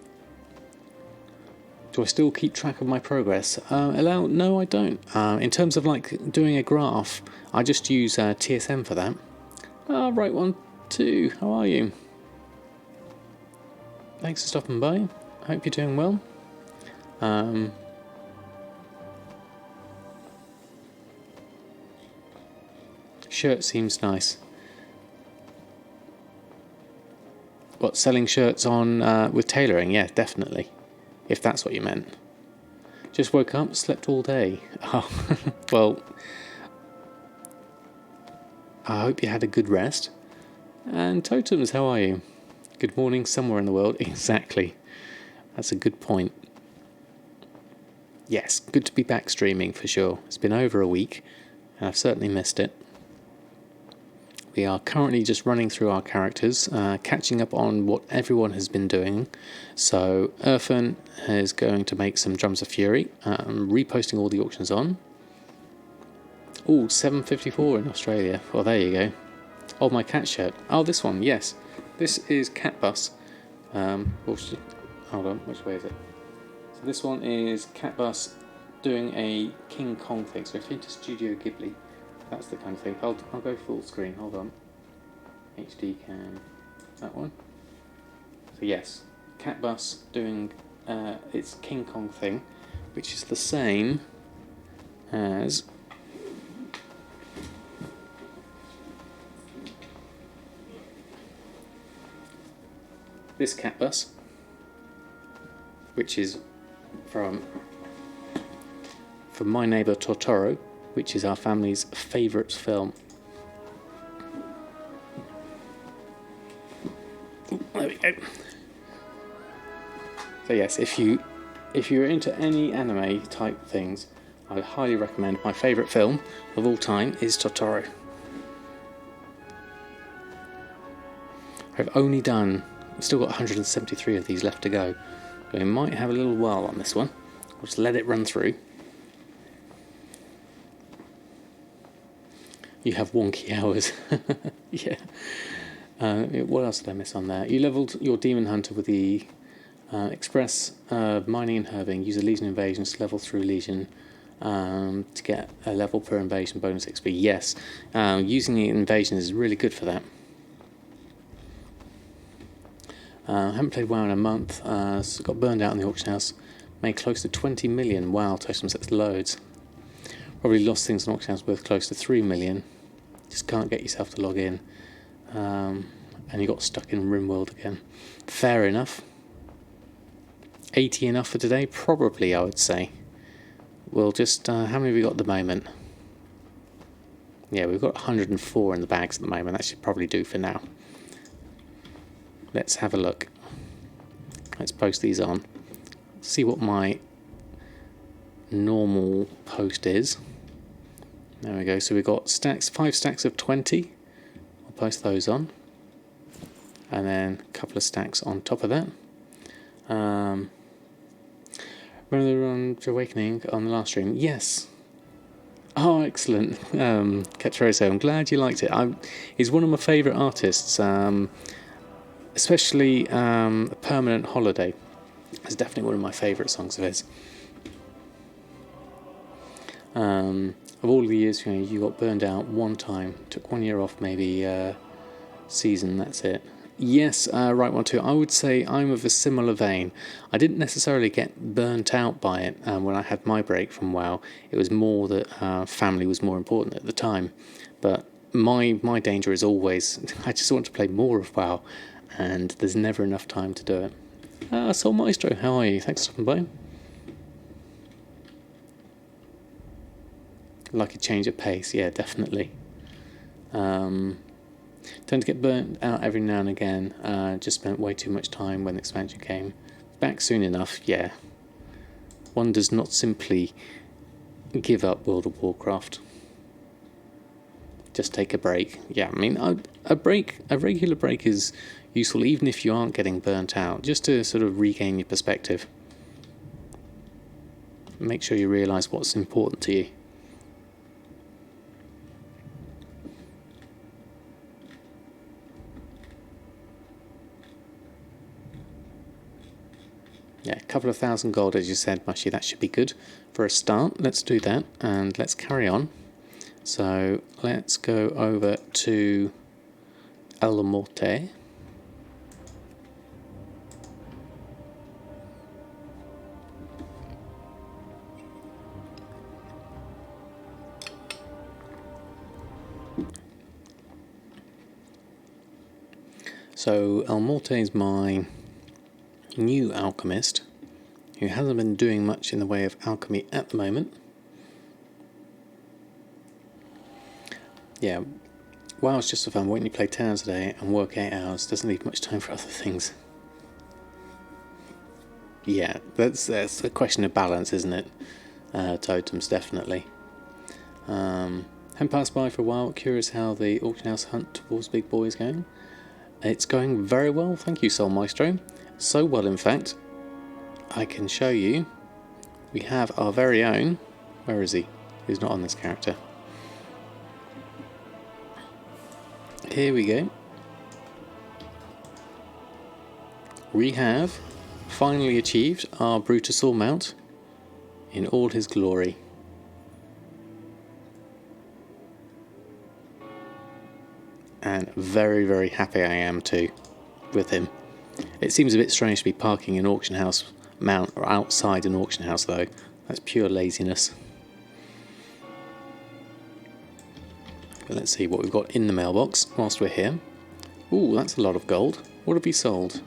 S1: I still keep track of my progress? No, I don't. In terms of like doing a graph, I just use TSM for that. Right one, two, how are you? Thanks for stopping by. I hope you're doing well. Shirt seems nice. What, selling shirts on with tailoring? Yeah, definitely. If that's what you meant. Just woke up, slept all day. Oh, well, I hope you had a good rest. And Totems, how are you? Good morning somewhere in the world. Exactly. That's a good point. Yes, good to be back streaming for sure. It's been over a week, and I've certainly missed it. We are currently just running through our characters, catching up on what everyone has been doing. So, Irfan is going to make some Drums of Fury, reposting all the auctions on. Oh, 7.54 in Australia. Well, there you go. Oh, my cat shirt. Oh, this one, yes. This is Cat Bus. Hold on, which way is it? So this one is Cat Bus doing a King Kong thing. So if you're into Studio Ghibli, that's the kind of thing. I'll go full screen, hold on. HD cam, that one. So yes, Cat Bus doing its King Kong thing, which is the same as this Cat Bus, which is from My Neighbor Totoro, which is our family's favourite film. There we go. So yes, if you're into any anime type things, I highly recommend. My favourite film of all time is Totoro. I've still got 173 of these left to go. So we might have a little while on this one. I'll just let it run through. You have wonky hours. Yeah. What else did I miss on there? You leveled your Demon Hunter with the Express Mining and Herbing. Use a Legion Invasions to level through Legion to get a level per invasion bonus XP. Yes, using the invasion is really good for that. Haven't played WoW in a month, so got burned out in the auction house. Made close to 20 million. Wow, Totems, that's loads. Probably lost things in auction house worth close to 3 million. Just can't get yourself to log in. And you got stuck in RimWorld again. Fair enough. 80 enough for today? Probably, I would say. We'll just... how many have we got at the moment? Yeah, we've got 104 in the bags at the moment. That should probably do for now. Let's have a look. Let's post these on. See what my normal post is. There we go. So we've got 5 stacks of 20. I'll post those on. And then a couple of stacks on top of that. Remember the run to Awakening on the last stream? Yes. Oh, excellent. Ketroso, I'm glad you liked it. He's one of my favourite artists. Especially Permanent Holiday. It's definitely one of my favourite songs of his. Of all the years, you got burned out one time. Took 1 year off, maybe season. That's it. Yes, right one too. I would say I'm of a similar vein. I didn't necessarily get burnt out by it when I had my break from WoW. It was more that family was more important at the time. But my danger is always I just want to play more of WoW, and there's never enough time to do it. Soul Maestro, how are you? Thanks for stopping by. Like a change of pace, yeah, definitely. Tend to get burnt out every now and again. Just spent way too much time when the expansion came. Back soon enough, yeah. One does not simply give up World of Warcraft. Just take a break. Yeah, I mean, a regular break is useful even if you aren't getting burnt out, just to sort of regain your perspective. Make sure you realise what's important to you. Yeah, a couple of thousand gold, as you said, Mushy. That should be good for a start. Let's do that, and let's carry on. So let's go over to El Morte. So Almorte is my new alchemist, who hasn't been doing much in the way of alchemy at the moment. Yeah, WoW is just for fun. When you play 10 hours a day and work 8 hours, doesn't leave much time for other things. Yeah, that's a question of balance, isn't it? Totems, definitely. Haven't passed by for a while. Curious how the auction house hunt towards big boy is going. It's going very well, thank you, Soul Maestro. So well, in fact, I can show you. We have our very own. Where is he? He's not on this character. Here we go. We have finally achieved our Brutosaur mount in all his glory. And very, very happy I am too with him. It seems a bit strange to be parking an auction house mount or outside an auction house though. That's pure laziness. But let's see what we've got in the mailbox whilst we're here. Ooh, that's a lot of gold. What have we sold?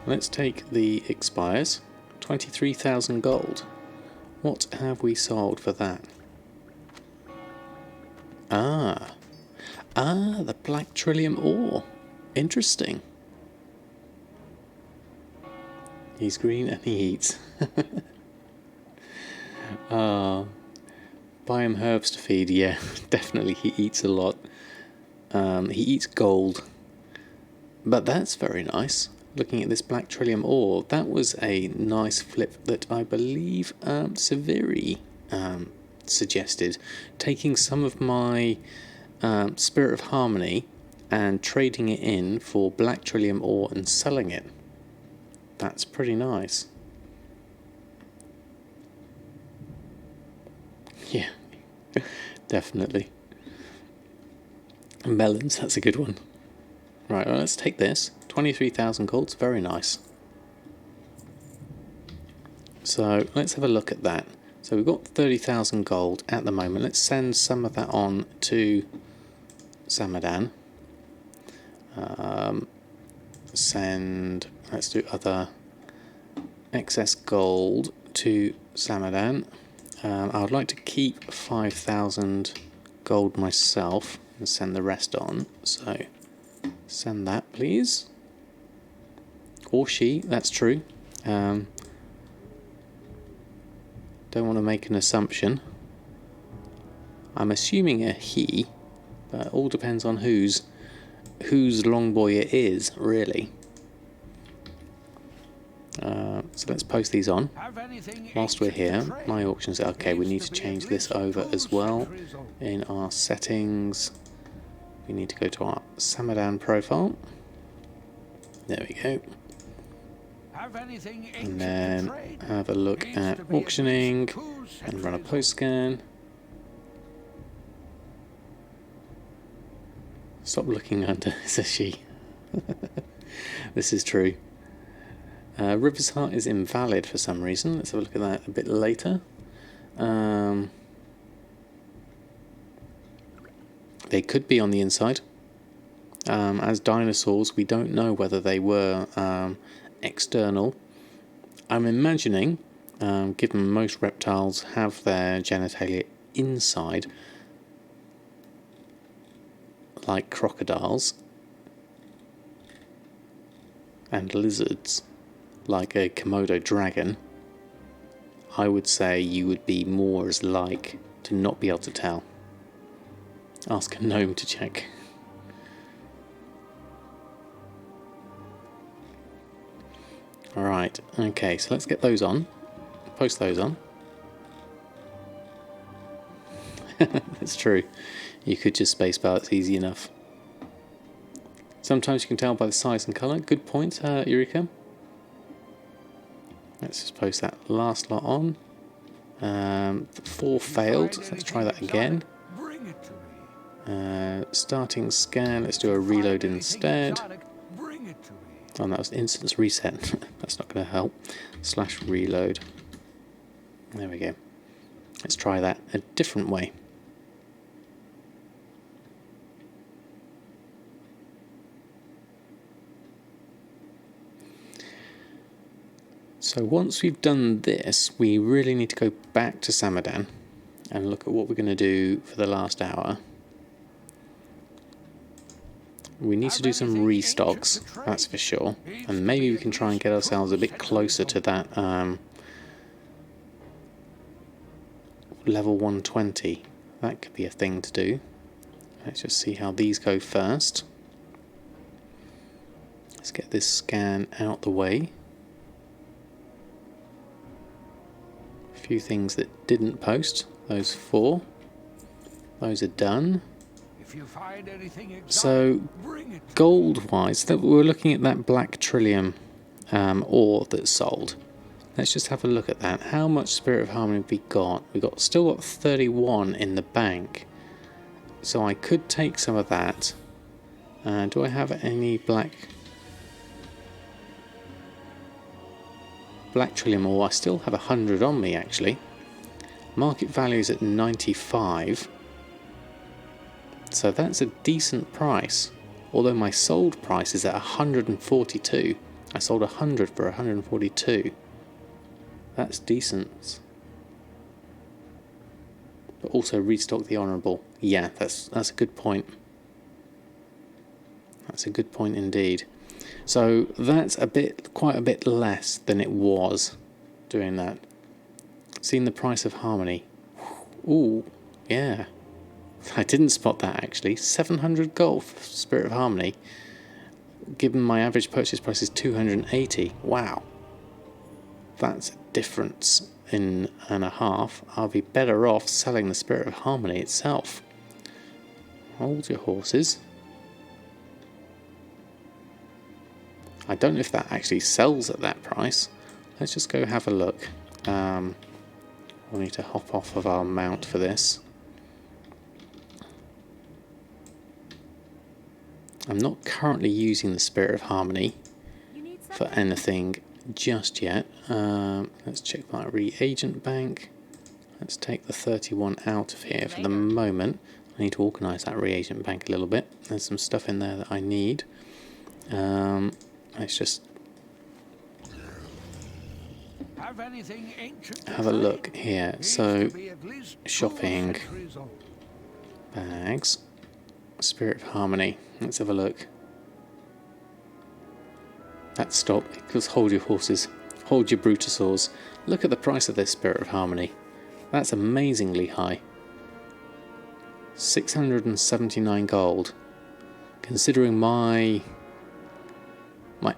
S1: Let's take the expires. 23,000 gold. What have we sold for that? The black trillium ore. Interesting. He's green and he eats. Buy him herbs to feed. Yeah, definitely he eats a lot. He eats gold. But that's very nice. Looking at this black trillium ore, that was a nice flip that I believe Severi suggested. Taking some of my Spirit of Harmony and trading it in for black trillium ore and selling it. That's pretty nice. Yeah, definitely. Melons, that's a good one. Right, well, let's take this. 23,000 golds, very nice. So let's have a look at that. So we've got 30,000 gold at the moment. Let's send some of that on to Samadan. Let's do other excess gold to Samadan. I would like to keep 5,000 gold myself and send the rest on. So send that, please. Or she, that's true. Don't want to make an assumption. I'm assuming a he, but it all depends on whose long boy it is, really. So let's post these on. Whilst we're here, my auctions. Okay, we need to change this over as well. In our settings, we need to go to our Samadan profile. There we go. And then have a look at auctioning and run a post scan. Stop looking under, says she. This is true. River's Heart is invalid for some reason. Let's have a look at that a bit later. They could be on the inside. As dinosaurs, we don't know whether they were external. I'm imagining, given most reptiles have their genitalia inside, like crocodiles, and lizards, like a Komodo dragon, I would say you would be more as like to not be able to tell. Ask a gnome to check. Alright, okay, so let's get those on. Post those on. That's true. You could just spacebar, it's easy enough. Sometimes you can tell by the size and colour. Good point, Eureka. Let's just post that last lot on. 4 failed, so let's try that again. Starting scan, let's do a reload instead. Oh, that was instance reset. That's not going to help. /reload. There we go. Let's try that a different way. So once we've done this, we really need to go back to Samadan and look at what we're going to do for the last hour. We need to do some restocks, that's for sure, and maybe we can try and get ourselves a bit closer to that level 120. That could be a thing to do. Let's just see how these go first. Let's get this scan out the way. A few things that didn't post, those 4. Those are done.
S2: If you find anything exotic,
S1: So,
S2: bring it.
S1: gold-wise, we're looking at that black trillium ore that's sold. Let's just have a look at that. How much Spirit of Harmony have we got? Still got 31 in the bank. So I could take some of that. Do I have any black trillium ore? I still have 100 on me, actually. Market value is at 95. So that's a decent price. Although my sold price is at 142. I sold 100 for 142. That's decent. But also restock the honourable. Yeah, that's a good point. That's a good point indeed. So that's quite a bit less than it was doing that. Seeing the price of Harmony. Ooh, yeah. I didn't spot that actually. 700 gold for Spirit of Harmony. Given my average purchase price is 280. Wow. That's a difference in and a half. I'll be better off selling the Spirit of Harmony itself. Hold your horses. I don't know if that actually sells at that price. Let's just go have a look. We'll need to hop off of our mount for this. I'm not currently using the Spirit of Harmony for anything just yet. Let's check my reagent bank. Let's take the 31 out of here for the moment. I need to organise that reagent bank a little bit. There's some stuff in there that I need. Let's just have a look here. So, shopping, bags, Spirit of Harmony. Let's have a look. That stop, because hold your horses, hold your Brutosaurs. Look at the price of this Spirit of Harmony. That's amazingly high. 679 gold. Considering my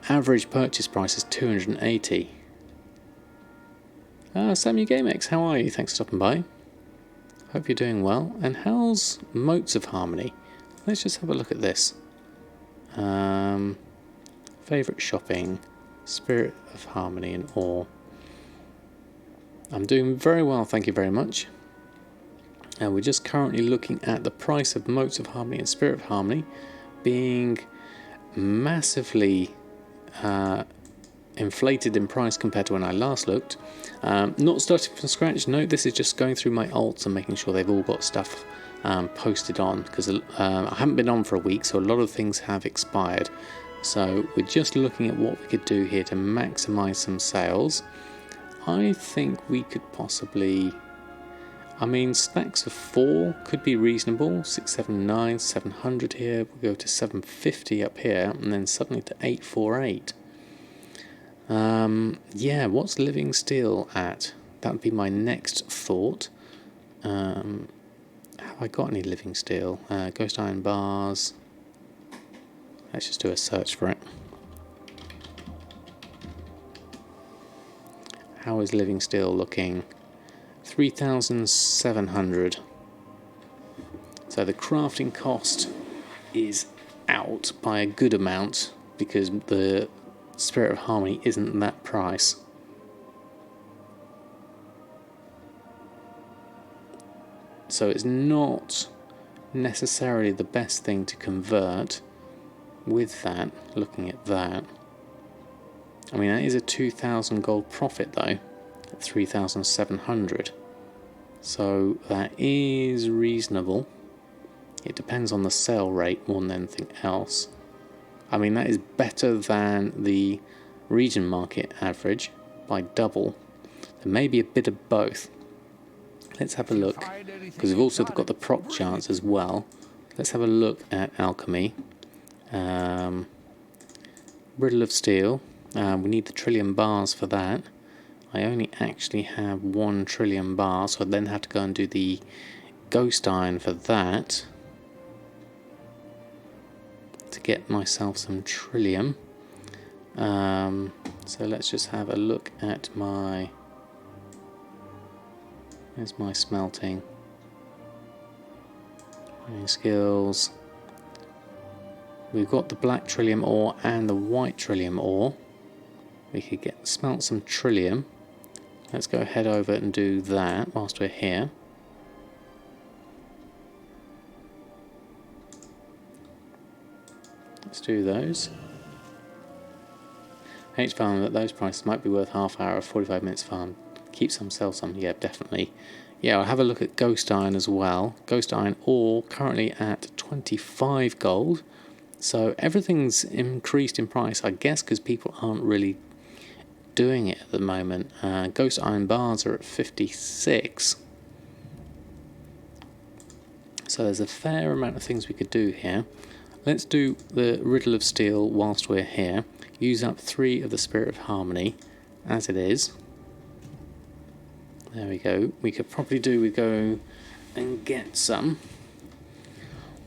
S1: average purchase price is 280. Samu GameX, how are you? Thanks for stopping by. Hope you're doing well. And how's Motes of Harmony? Let's just have a look at this. Favourite shopping, Spirit of Harmony and Ore. I'm doing very well, thank you very much. And we're just currently looking at the price of Motes of Harmony and Spirit of Harmony being massively inflated in price compared to when I last looked. Not starting from scratch, no, this is just going through my alts and making sure they've all got stuff posted on, because I haven't been on for a week, so a lot of things have expired. So we're just looking at what we could do here to maximise some sales. I think we could possibly, stacks of 4 could be reasonable. 679, 700 here, we'll go to 750 up here, and then suddenly to 848. Yeah, what's Living Steel at? That would be my next thought. Have I got any Living Steel? Ghost Iron Bars. Let's just do a search for it. How is Living Steel looking? 3,700. So the crafting cost is out by a good amount because the Spirit of Harmony isn't that price. So it's not necessarily the best thing to convert with that, looking at that. That is a 2,000 gold profit though, at 3,700. So that is reasonable. It depends on the sell rate more than anything else. That is better than the region market average, by double. There may be a bit of both. Let's have a look, because we've also got the proc chance as well. Let's have a look at alchemy. Riddle of Steel. We need the trillion bars for that. I only actually have 1 trillion bar, so I then have to go and do the ghost iron for that to get myself some trillium. So let's just have a look at my... There's my smelting. Any skills. We've got the black trillium ore and the white trillium ore. We could smelt some trillium. Let's go head over and do that whilst we're here. Let's do those. H farm at those prices might be worth half hour or 45 minutes farm. Keep some, sell some. Yeah, definitely. Yeah, I'll have a look at ghost iron as well. Ghost iron ore currently at 25 gold. So everything's increased in price, I guess, because people aren't really doing it at the moment. Ghost iron bars are at 56. So there's a fair amount of things we could do here. Let's do the Riddle of Steel whilst we're here. Use up 3 of the Spirit of Harmony as it is. There we go. We could probably do, we go and get some.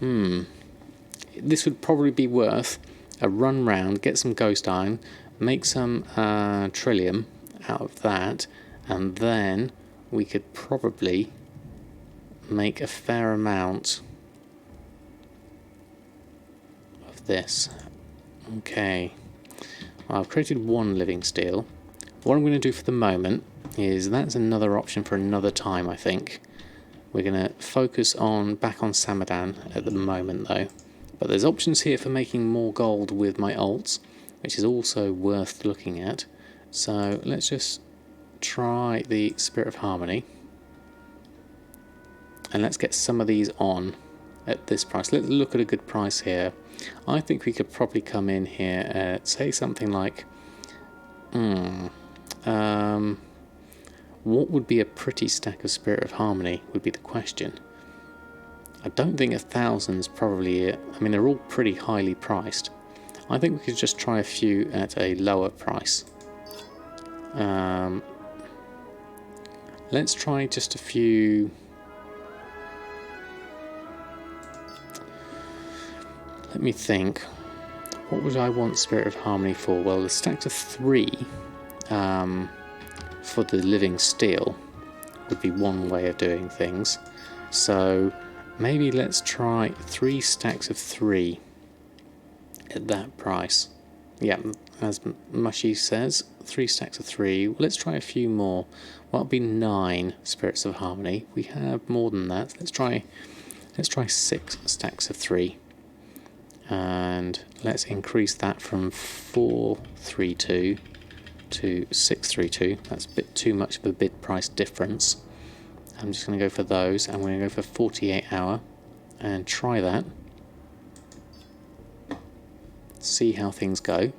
S1: This would probably be worth a run round, get some ghost iron, make some trillium out of that, and then we could probably make a fair amount of this. Okay. Well, I've created 1 living steel. What I'm going to do for the moment is that's another option for another time, I think. We're going to focus on back on Samadan at the moment though. But there's options here for making more gold with my alts, which is also worth looking at. So let's just try the Spirit of Harmony. And let's get some of these on at this price. Let's look at a good price here. I think we could probably come in here at, say, something like... what would be a pretty stack of Spirit of Harmony would be the question. I don't think 1,000's probably it. I mean, they're all pretty highly priced. I think we could just try a few at a lower price. Let's try just a few... Let me think. What would I want Spirit of Harmony for? Well, the stack of 3 for the living steel would be one way of doing things. So maybe let's try 3 stacks of 3 at that price. Yeah, as Mushy says, 3 stacks of 3. Let's try a few more. Well, that'll be 9 Spirits of Harmony. We have more than that. Let's try 6 stacks of 3. And let's increase that from 432 to 632. That's a bit too much of a bid price difference. I'm just going to go for those, and we're going to go for 48 hour and try that. See how things go.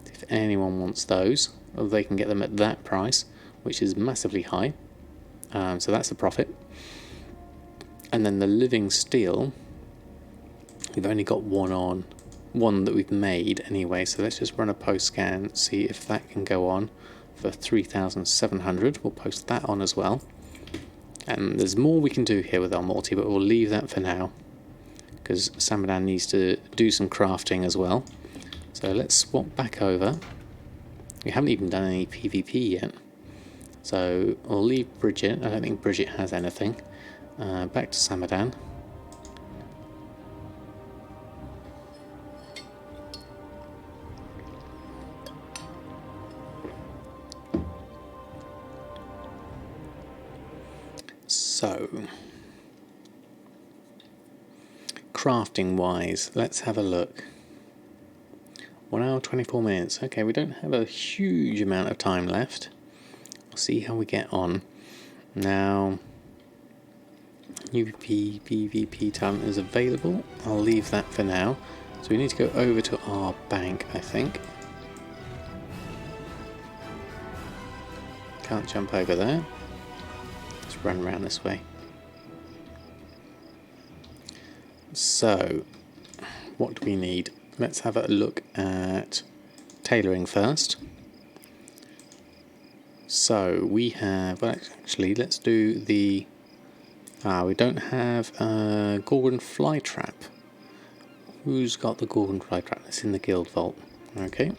S1: If anyone wants those, well, they can get them at that price, which is massively high. So that's a profit. And then the living steel, we've only got one that we've made anyway, so let's just run a post scan, see if that can go on for 3,700. We'll post that on as well. And there's more we can do here with our multi, but we'll leave that for now because Samadan needs to do some crafting as well. So let's swap back over. We haven't even done any PvP yet, so we'll leave Bridget. I don't think Bridget has anything. Back to Samadan. So, crafting wise, let's have a look. 1 hour 24 minutes. Okay, we don't have a huge amount of time left. We'll see how we get on. Now, PvP talent is available. I'll leave that for now. So we need to go over to our bank, I think. Can't jump over there. Let's run around this way. So, what do we need? Let's have a look at tailoring first. So we have, well actually let's do the, we don't have a Gorgon fly trap. Who's got the Gorgon fly trap? It's in the guild vault. Okay.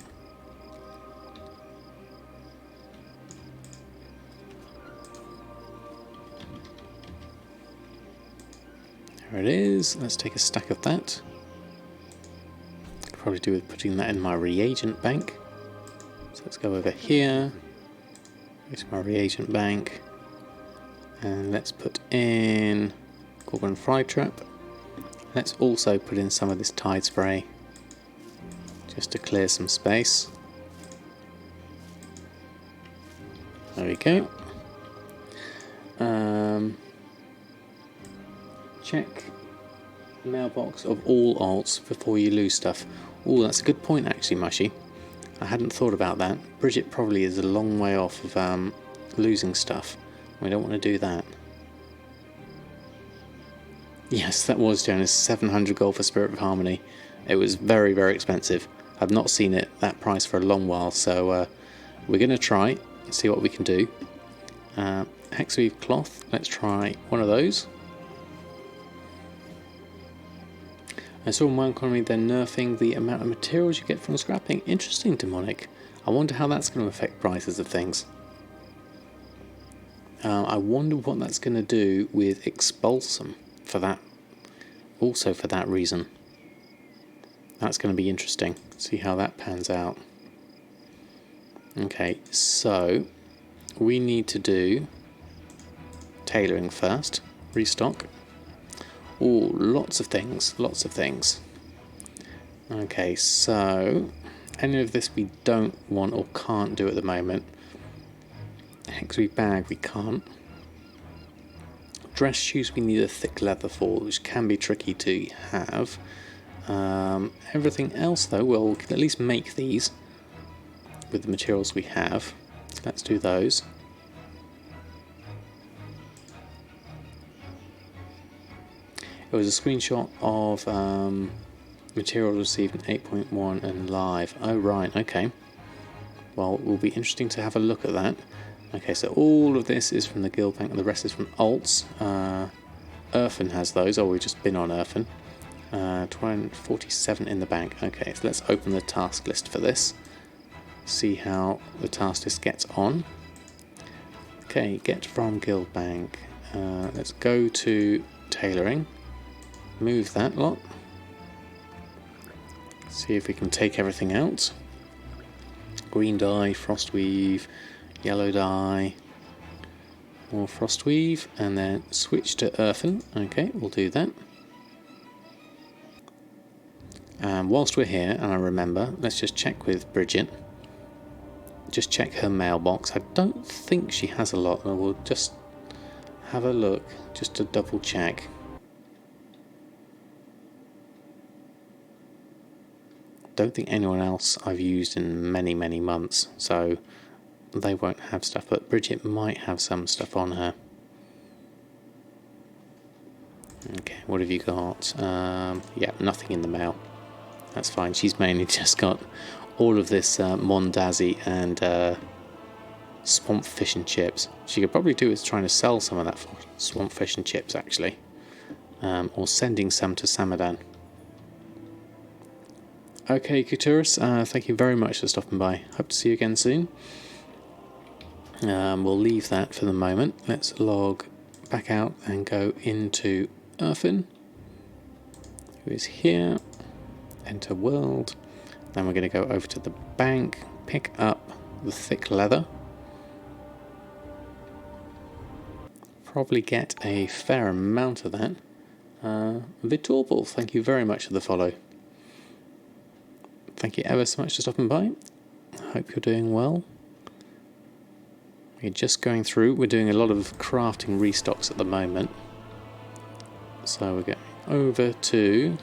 S1: There it is. Let's take a stack of that. Could probably do with putting that in my reagent bank. So let's go over here. Go to my reagent bank. And let's put in Gorgon fly trap. Let's also put in some of this tide spray. Just to clear some space. There we go. Check mailbox of all alts before you lose stuff. Oh, that's a good point actually, Mushy. I hadn't thought about that. Bridget probably is a long way off of losing stuff. We don't want to do that. Yes, that was Jonas. 700 gold for Spirit of Harmony. It was very, very expensive. I've not seen it that price for a long while, so we're going to try and see what we can do. Hexweave cloth. Let's try one of those. I saw in one economy they're nerfing the amount of materials you get from scrapping. Interesting, Demonic. I wonder how that's going to affect prices of things. I wonder what that's going to do with Expulsum for that. Also for that reason. That's going to be interesting. See how that pans out. Okay, so we need to do tailoring first. Restock. Oh, lots of things, lots of things. Okay, so any of this we don't want or can't do at the moment. Hexweave bag we can't. Dress shoes we need a thick leather for, which can be tricky to have. Everything else though, well, we can at least make these with the materials we have. Let's do those. It was a screenshot of material received in 8.1 and live. Oh right, okay. Well, it will be interesting to have a look at that. Okay, so all of this is from the guild bank and the rest is from alts. Urfin has those. Oh, we've just been on Urfin. 47 in the bank. Okay, so let's open the task list for this. See how the task list gets on. Okay, get from guild bank. Let's go to tailoring. Move that lot. See if we can take everything out. Green dye, frost weave, yellow dye, more frost weave, and then switch to Urfin. Okay, we'll do that. Whilst we're here, and I remember, let's just check with Bridget. Just check her mailbox. I don't think she has a lot, and we'll just have a look just to double check. Don't think anyone else I've used in many, many months, so they won't have stuff, but Bridget might have some stuff on her. Okay, what have you got? Yeah, nothing in the mail. That's fine. She's mainly just got all of this Mondazzi and swamp fish and chips. She could probably do is trying to sell some of that swamp fish and chips, actually. Or sending some to Samadan. Okay, Couturus, thank you very much for stopping by. Hope to see you again soon. We'll leave that for the moment. Let's log back out and go into Urfin, who is here. Enter world. Then we're going to go over to the bank, pick up the thick leather. Probably get a fair amount of that. Vitorbal, thank you very much for the follow. Thank you ever so much for stopping by. I hope you're doing well. We're just going through. We're doing a lot of crafting restocks at the moment. So we're going over to...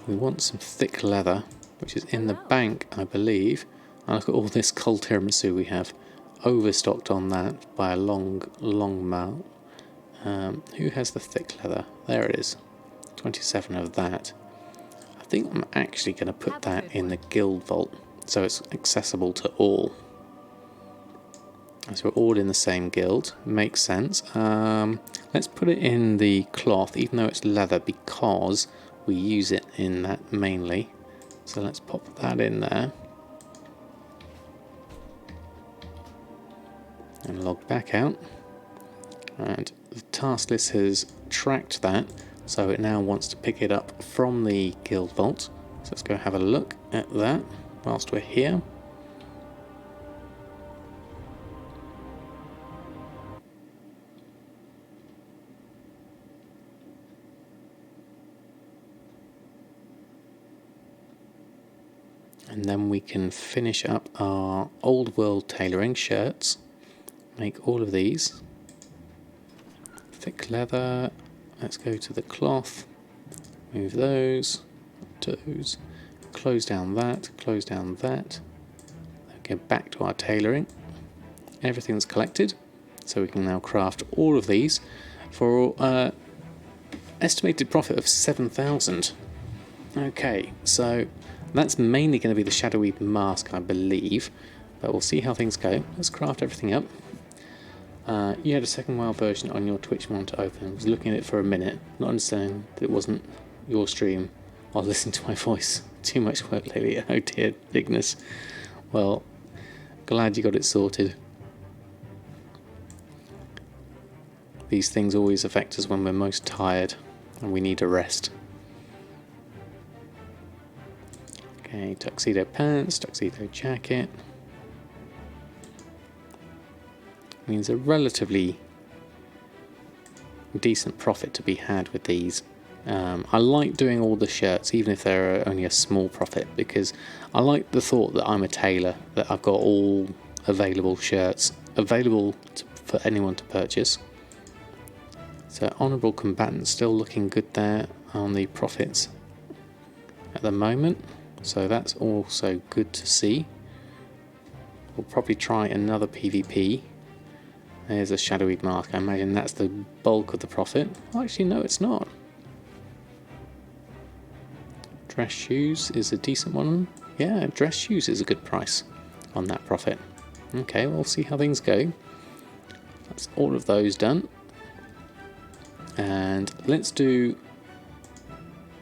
S1: We want some thick leather, which is in the bank, I believe. And look at all this cold tiramisu we have. Overstocked on that by a long amount. Who has the thick leather? There it is. 27 of that. I think I'm actually going to put that in the guild vault so it's accessible to all. So we're all in the same guild. Makes sense. Let's put it in the cloth, even though it's leather, because we use it in that mainly. So let's pop that in there. And log back out. And the task list has tracked that, so it now wants to pick it up from the guild vault. So let's go have a look at that whilst we're here. And then we can finish up our old world tailoring shirts. Make all of these. Thick leather. Let's go to the cloth. Move those. Those. Close down that. Close down that. Go back to our tailoring. Everything's collected. So we can now craft all of these for estimated profit of 7,000. Okay, so that's mainly going to be the shadowy mask, I believe, but we'll see how things go. Let's craft everything up. You had a second WoW version on your Twitch monitor open. I was looking at it for a minute, not understanding that it wasn't your stream while listening to my voice. Too much work lately. Oh dear, Ignis. Well, glad you got it sorted. These things always affect us when we're most tired and we need a rest. Okay, tuxedo pants, tuxedo jacket. Means a relatively decent profit to be had with these. I like doing all the shirts, even if they're only a small profit, because I like the thought that I'm a tailor, that I've got all available shirts available for anyone to purchase. So honourable combatant still looking good there on the profits at the moment. So that's also good to see. We'll probably try another PvP. There's a shadowy mask. I imagine that's the bulk of the profit. Oh, actually, no, it's not. Dress shoes is a decent one. Yeah, dress shoes is a good price on that profit. Okay, we'll see how things go. That's all of those done. And let's do...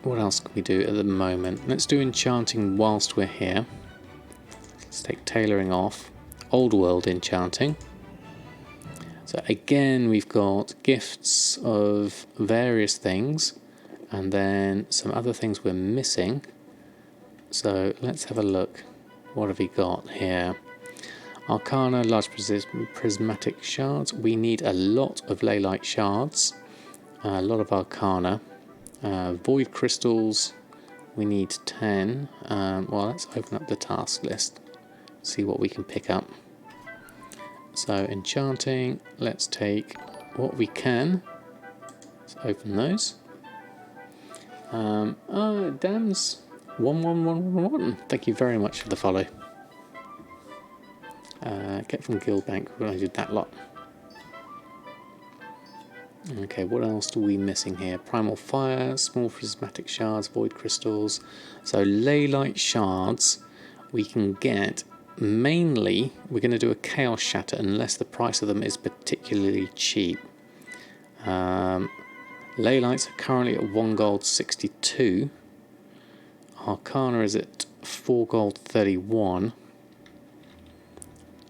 S1: what else can we do at the moment? Let's do enchanting whilst we're here. Let's take tailoring off. Old world enchanting. So again, we've got gifts of various things, and then some other things we're missing. So let's have a look. What have we got here? Arcana, large prismatic shards. We need a lot of Leylight shards, a lot of Arcana. Void crystals, we need 10. Well, let's open up the task list, see what we can pick up. So enchanting, let's take what we can. Let's open those. Damns 11111. Thank you very much for the follow. Get from Guildbank. I did that lot. Okay, what else are we missing here? Primal fire, small prismatic shards, void crystals. So Leylight shards we can get. Mainly, we're going to do a chaos shatter unless the price of them is particularly cheap. Leylights are currently at 1 gold 62. Arcana is at 4 gold 31.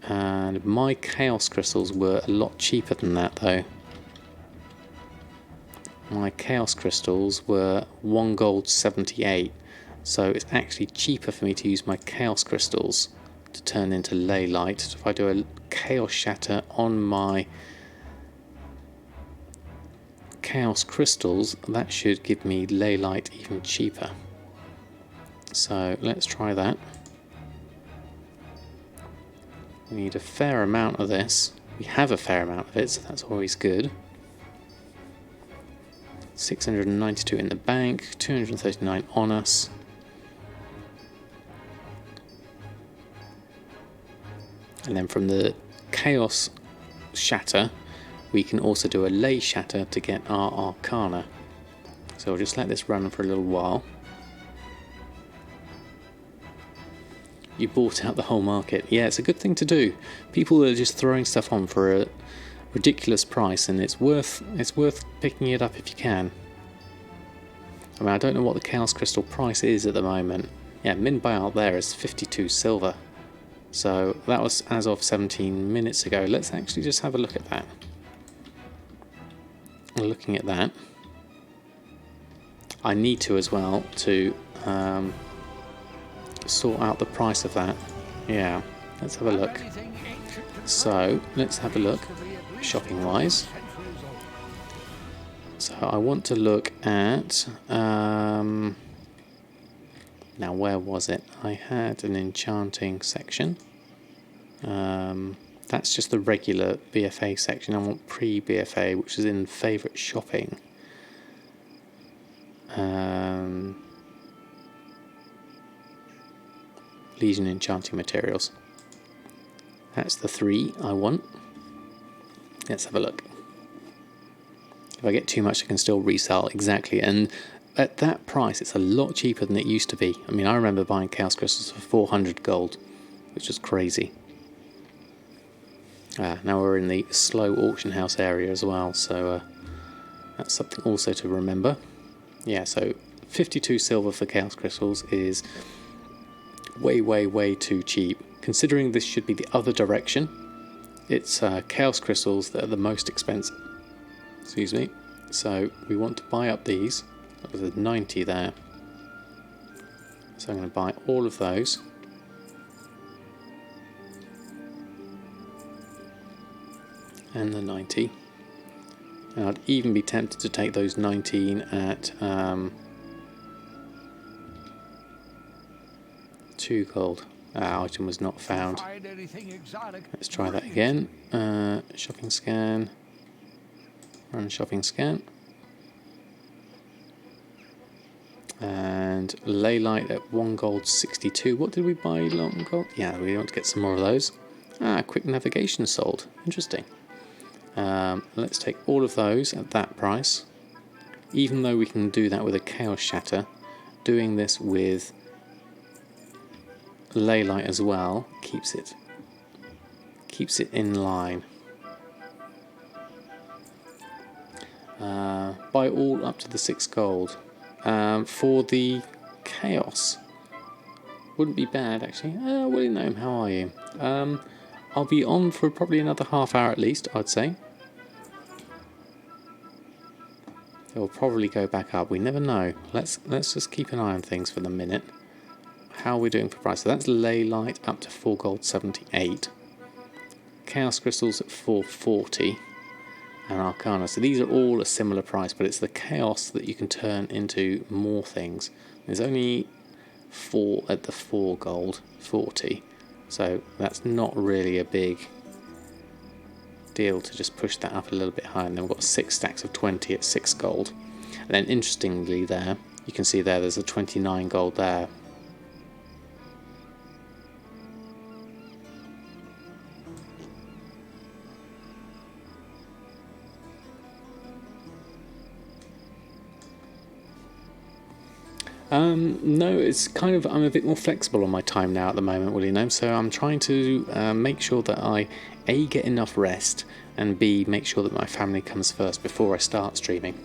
S1: And my chaos crystals were a lot cheaper than that though. My chaos crystals were 1 gold 78. So it's actually cheaper for me to use my chaos crystals to turn into Leylight. So if I do a chaos shatter on my chaos crystals, that should give me Leylight even cheaper. So let's try that. We need a fair amount of this. We have a fair amount of it, so that's always good. 692 in the bank, 239 on us. And then from the Chaos Shatter, we can also do a Ley Shatter to get our Arcana. So we'll just let this run for a little while. You bought out the whole market. Yeah, it's a good thing to do. People are just throwing stuff on for a ridiculous price, and it's worth picking it up if you can. I mean, I don't know what the Chaos Crystal price is at the moment. Yeah, min buyout there is 52 silver. So that was as of 17 minutes ago. Let's actually just have a look at that. Looking at that, I need to as well to sort out the price of that. Yeah, let's have a look. So let's have a look shopping wise. So I want to look at now, where was it? I had an enchanting section. That's just the regular BFA section. I want pre-BFA, which is in favourite shopping. Legion enchanting materials. That's the 3 I want. Let's have a look. If I get too much, I can still resell. Exactly. And at that price, it's a lot cheaper than it used to be. I mean, I remember buying Chaos Crystals for 400 gold, which was crazy. Now we're in the slow auction house area as well, so that's something also to remember. Yeah, so 52 silver for Chaos Crystals is way too cheap. Considering this should be the other direction, it's Chaos Crystals that are the most expensive. Excuse me. So we want to buy up these. That was a 90 there. So I'm going to buy all of those. And the 90. And I'd even be tempted to take those 19 at 2 gold. Our item was not found. Let's try that again. Shopping scan. Run shopping scan. And ley light at 1 gold 62. What did we buy long gold? Yeah, we want to get some more of those. Quick navigation sold. Interesting. Let's take all of those at that price. Even though we can do that with a Chaos Shatter, doing this with ley light as well keeps it in line. Buy all up to the 6 gold. For the Chaos, wouldn't be bad actually. Willie Gnome, how are you? I'll be on for probably another half hour at least, I'd say. It will probably go back up. We never know. Let's just keep an eye on things for the minute. How are we doing for price? So that's ley light up to 4 gold 78. Chaos Crystals at 440. And Arcana. So these are all a similar price, but it's the Chaos that you can turn into more things. There's only 4 at the 4 gold 40. So that's not really a big deal to just push that up a little bit higher. And then we've got 6 stacks of 20 at 6 gold. And then interestingly there, you can see there's a 29 gold there. No, it's kind of, I'm a bit more flexible on my time now at the moment, Willie Gnome, so I'm trying to make sure that I A, get enough rest, and B, make sure that my family comes first before I start streaming.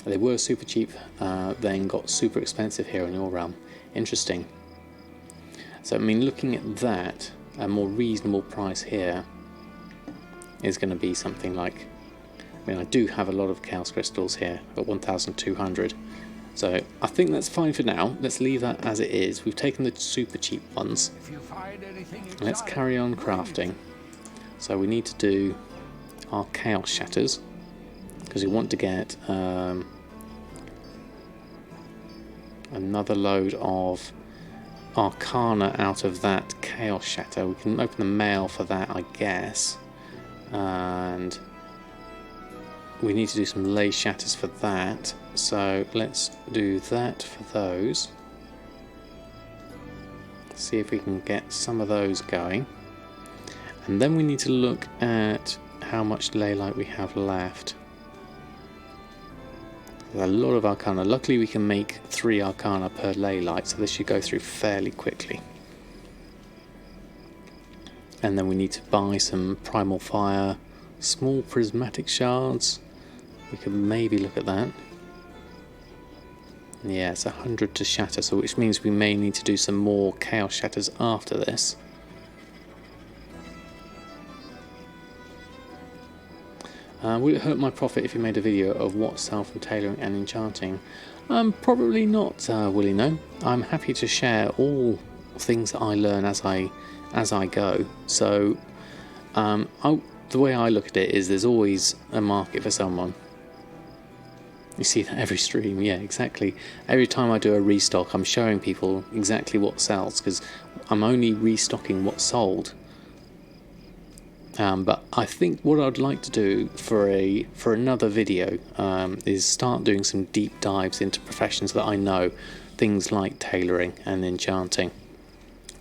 S1: They were super cheap, then got super expensive here in your realm. Interesting. So I mean, looking at that, a more reasonable price here is going to be something like, I mean, I do have a lot of Chaos Crystals here at 1,200. So I think that's fine for now. Let's leave that as it is. We've taken the super cheap ones. Let's carry on crafting. So we need to do our Chaos Shatters, because we want to get another load of Arcana out of that Chaos Shatter. We can open the mail for that, I guess. And we need to do some ley shatters for that, so let's do that for those. See if we can get some of those going. And then we need to look at how much Leylight we have left. There's a lot of Arcana. Luckily we can make 3 Arcana per Leylight, so this should go through fairly quickly. And then we need to buy some Primal Fire, small prismatic shards. We could maybe look at that. Yeah, it's 100 to shatter, so which means we may need to do some more Chaos Shatters after this. Would it hurt my profit if you made a video of what sell from tailoring and enchanting? Probably not, Willie. No, I'm happy to share all things that I learn as I go. So, the way I look at it is there's always a market for someone. You see that every stream, yeah, exactly. Every time I do a restock, I'm showing people exactly what sells because I'm only restocking what's sold. But I think what I'd like to do for another video is start doing some deep dives into professions that I know, things like tailoring and enchanting,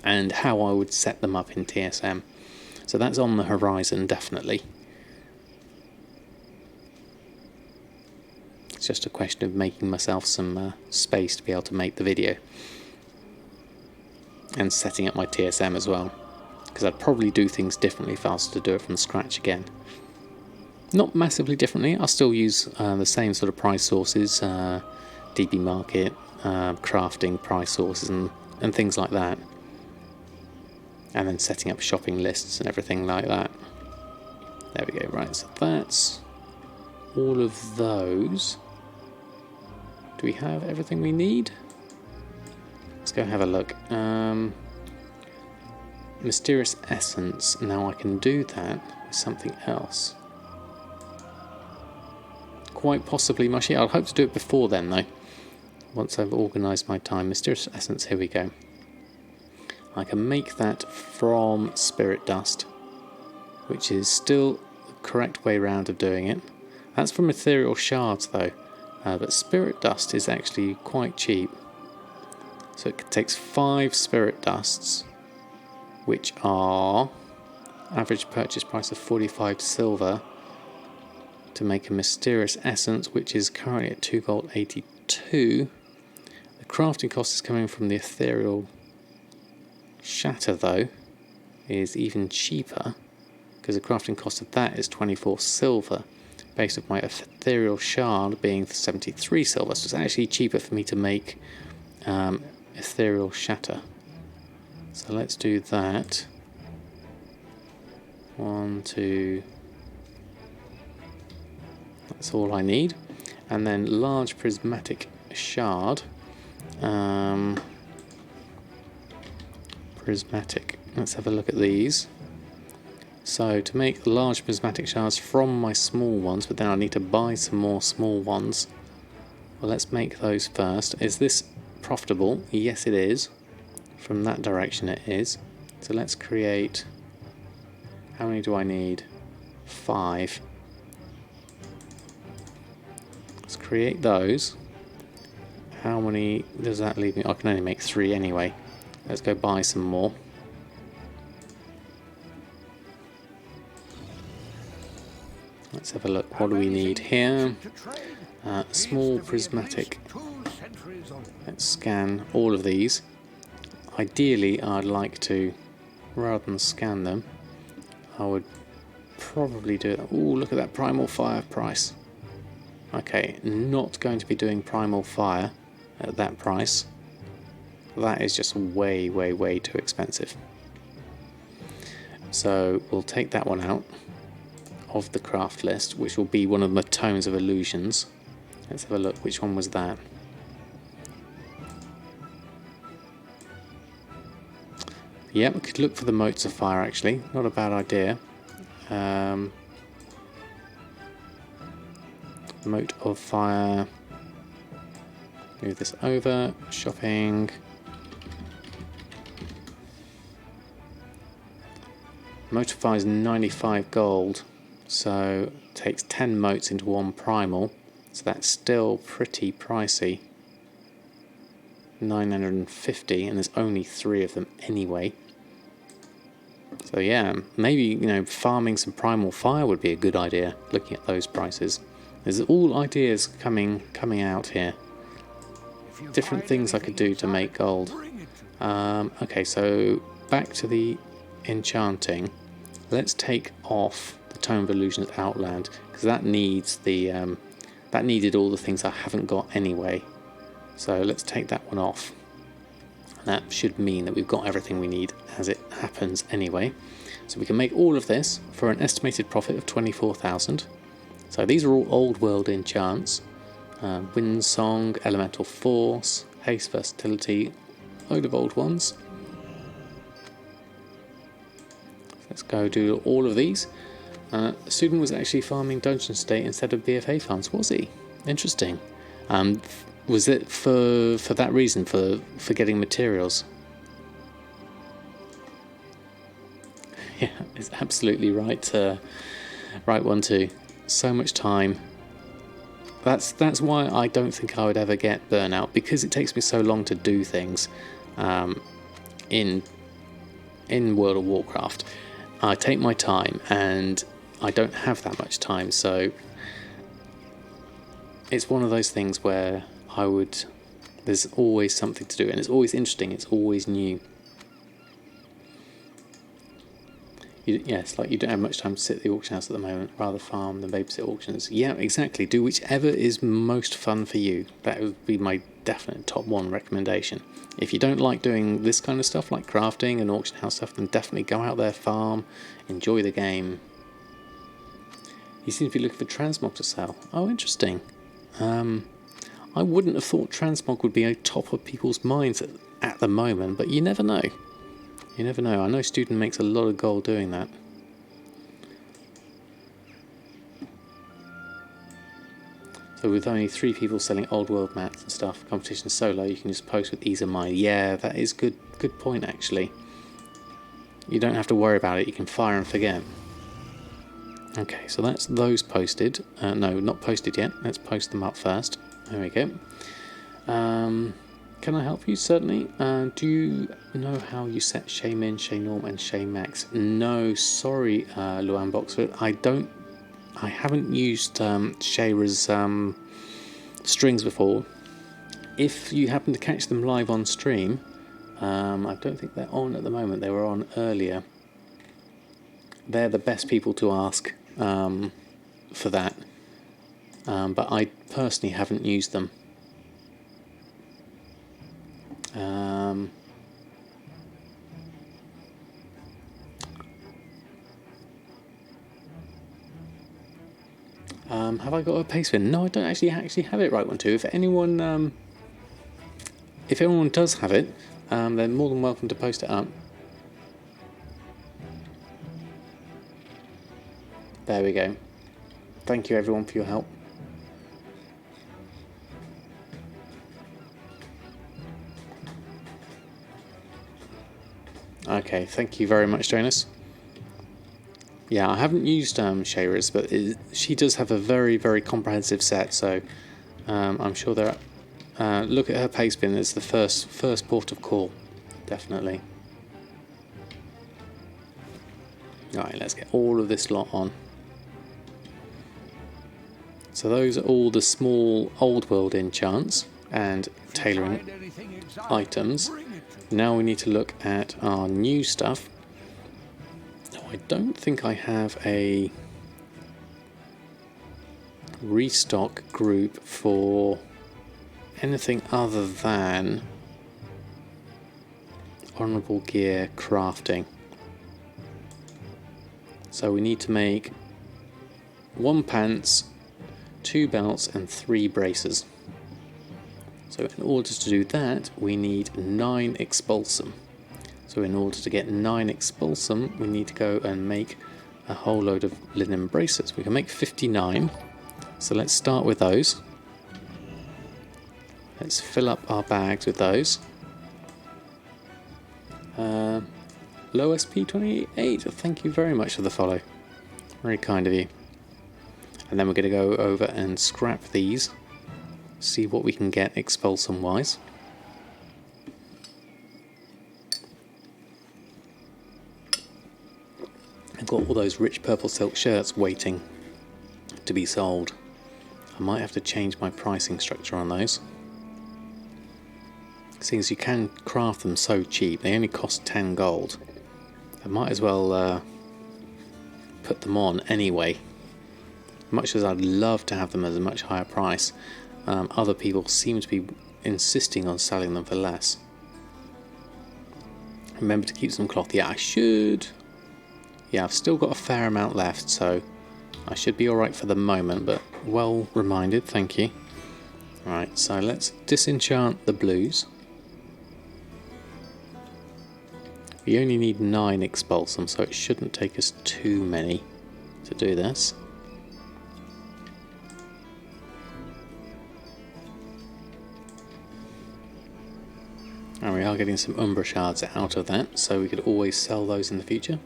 S1: and how I would set them up in TSM. So that's on the horizon, definitely. It's just a question of making myself some space to be able to make the video, and setting up my TSM as well. Because I'd probably do things differently if I was to do it from scratch again. Not massively differently, I'll still use the same sort of price sources, DB Market, crafting price sources and things like that. And then setting up shopping lists and everything like that. There we go, right, so that's all of those. Do we have everything we need? Let's go have a look. Mysterious Essence. Now I can do that with something else. Quite possibly Mushy. I'll hope to do it before then though. Once I've organised my time. Mysterious Essence, here we go. I can make that from Spirit Dust, which is still the correct way round of doing it. That's from Ethereal Shards though. But Spirit Dust is actually quite cheap. So it takes 5 Spirit Dusts, which are average purchase price of 45 silver, to make a Mysterious Essence, which is currently at 2 gold 82. The crafting cost is coming from the Ethereal Shatter though, is even cheaper, because the crafting cost of that is 24 silver, based off my Ethereal Shard being 73 silver, so it's actually cheaper for me to make Ethereal Shatter. So let's do that. 1, 2. That's all I need. And then large prismatic shard. Prismatic. Let's have a look at these. So to make large prismatic shards from my small ones, but then I need to buy some more small ones. Well, let's make those first. Is this profitable? Yes, it is. From that direction it is. So let's create, how many do I need? 5. Let's create those. How many does that leave me? I can only make 3 anyway. Let's go buy some more. Let's have a look. What do we need here? Small prismatic. Let's scan all of these. Ideally, I'd like to, rather than scan them, I would probably do it. Ooh, look at that Primal Fire price. Okay, not going to be doing Primal Fire at that price. That is just way, way, way too expensive. So we'll take that one out of the craft list, which will be one of the Tomes of Illusions. Let's have a look. Which one was that? Yeah, we could look for the Motes of Fire actually. Not a bad idea. Mote of Fire. Move this over. Shopping. Mote of Fire is 95 gold. So it takes 10 motes into 1 primal. So that's still pretty pricey. 950, and there's only 3 of them anyway. So yeah, maybe, you know, farming some primal fire would be a good idea, looking at those prices. There's all ideas coming out here. Different things I could do to make gold. Okay, so back to the enchanting. Let's take off the Tome of Illusions Outland, because that needs the that needed all the things I haven't got anyway. So let's take that one off. That should mean that we've got everything we need as it happens anyway. So we can make all of this for an estimated profit of 24,000. So these are all old world enchants. Wind Song, Elemental Force, Haste, Versatility, load of old ones. Let's go do all of these. The student was actually farming Dungeon State instead of BFA farms, was he? Interesting. Was it for that reason, for getting materials? Yeah, it's absolutely right. Right one too. So much time. That's why I don't think I would ever get burnout, because it takes me so long to do things in World of Warcraft. I take my time, and I don't have that much time, so it's one of those things where there's always something to do, and it's always interesting, it's always new. Yes, like you don't have much time to sit at the auction house at the moment, rather farm than babysit auctions. Yeah, exactly, do whichever is most fun for you. That would be my definite top 1 recommendation. If you don't like doing this kind of stuff, like crafting and auction house stuff, then definitely go out there, farm, enjoy the game. You seem to be looking for transmog to sell. Oh, interesting. I wouldn't have thought transmog would be a top of people's minds at the moment, but you never know. You never know. I know Student makes a lot of gold doing that. So with only 3 people selling old world mats and stuff, competition is so low, you can just post with ease of mind. Yeah, that is good point actually. You don't have to worry about it, you can fire and forget. Okay, so that's those posted. No, not posted yet. Let's post them up first. There we go. Can I help you? Certainly. Do you know how you set Shay Min, Shay Norm and Shay Max? No, sorry, Luan Boxford. I haven't used Shayra's strings before. If you happen to catch them live on stream, I don't think they're on at the moment. They were on earlier. They're the best people to ask for that. But I personally haven't used them. Have I got a paste bin? No, I don't actually have it right one too. If anyone does have it, they're more than welcome to post it up. There we go. Thank you everyone for your help. Okay, thank you very much, Jonas. Yeah, I haven't used Shayra's, but she does have a very, very comprehensive set, so I'm sure they're... look at her paste bin, it's the first port of call, definitely. Alright, let's get all of this lot on. So those are all the small old world enchants and tailoring items. Now we need to look at our new stuff. Now, I don't think I have a restock group for anything other than honourable gear crafting. So we need to make 1 pants, 2 belts and 3 braces. So in order to do that, we need 9 expulsum. So in order to get 9 expulsum, we need to go and make a whole load of linen braces. We can make 59. So let's start with those. Let's fill up our bags with those. Low SP 28, thank you very much for the follow. Very kind of you. And then we're going to go over and scrap these. See what we can get expulsum wise. got all those rich purple silk shirts waiting to be sold. I might have to change my pricing structure on those. Seeing as you can craft them so cheap, they only cost 10 gold. I might as well put them on anyway. Much as I'd love to have them at a much higher price, other people seem to be insisting on selling them for less. Remember to keep some cloth. Yeah, I should. Yeah, I've still got a fair amount left, so I should be alright for the moment, but well reminded, thank you. Alright, so let's disenchant the blues. We only need 9 expulsum, so it shouldn't take us too many to do this. And we are getting some Umbra shards out of that, so we could always sell those in the future.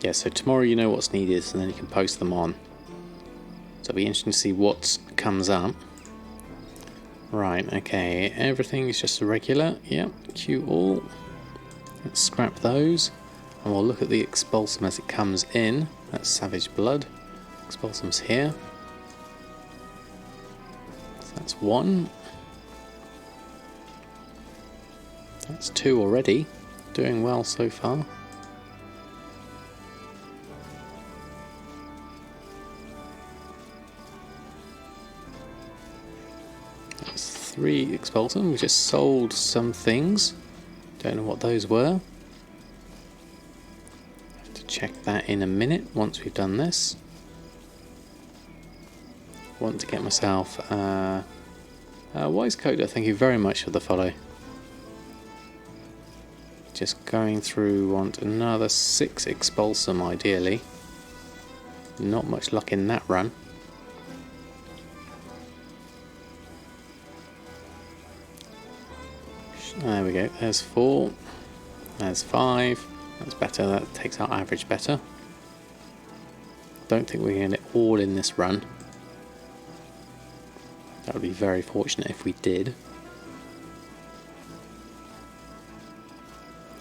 S1: Yeah, so tomorrow you know what's needed, and then you can post them on. So it'll be interesting to see what comes up. Right, okay, everything is just regular. Yep, queue all. Let's scrap those. And we'll look at the expulsum as it comes in. That's Savage Blood. Expulsum's here. So that's 1. That's 2 already. Doing well so far. That's 3 expulsum. We just sold some things. Don't know what those were. Have to check that in a minute once we've done this. Want to get myself Wise Coder, thank you very much for the follow. Just going through, want another 6 expulsum ideally. Not much luck in that run. There we go, there's 4, there's 5, that's better, that takes our average better. Don't think we're going to get it all in this run. That would be very fortunate if we did.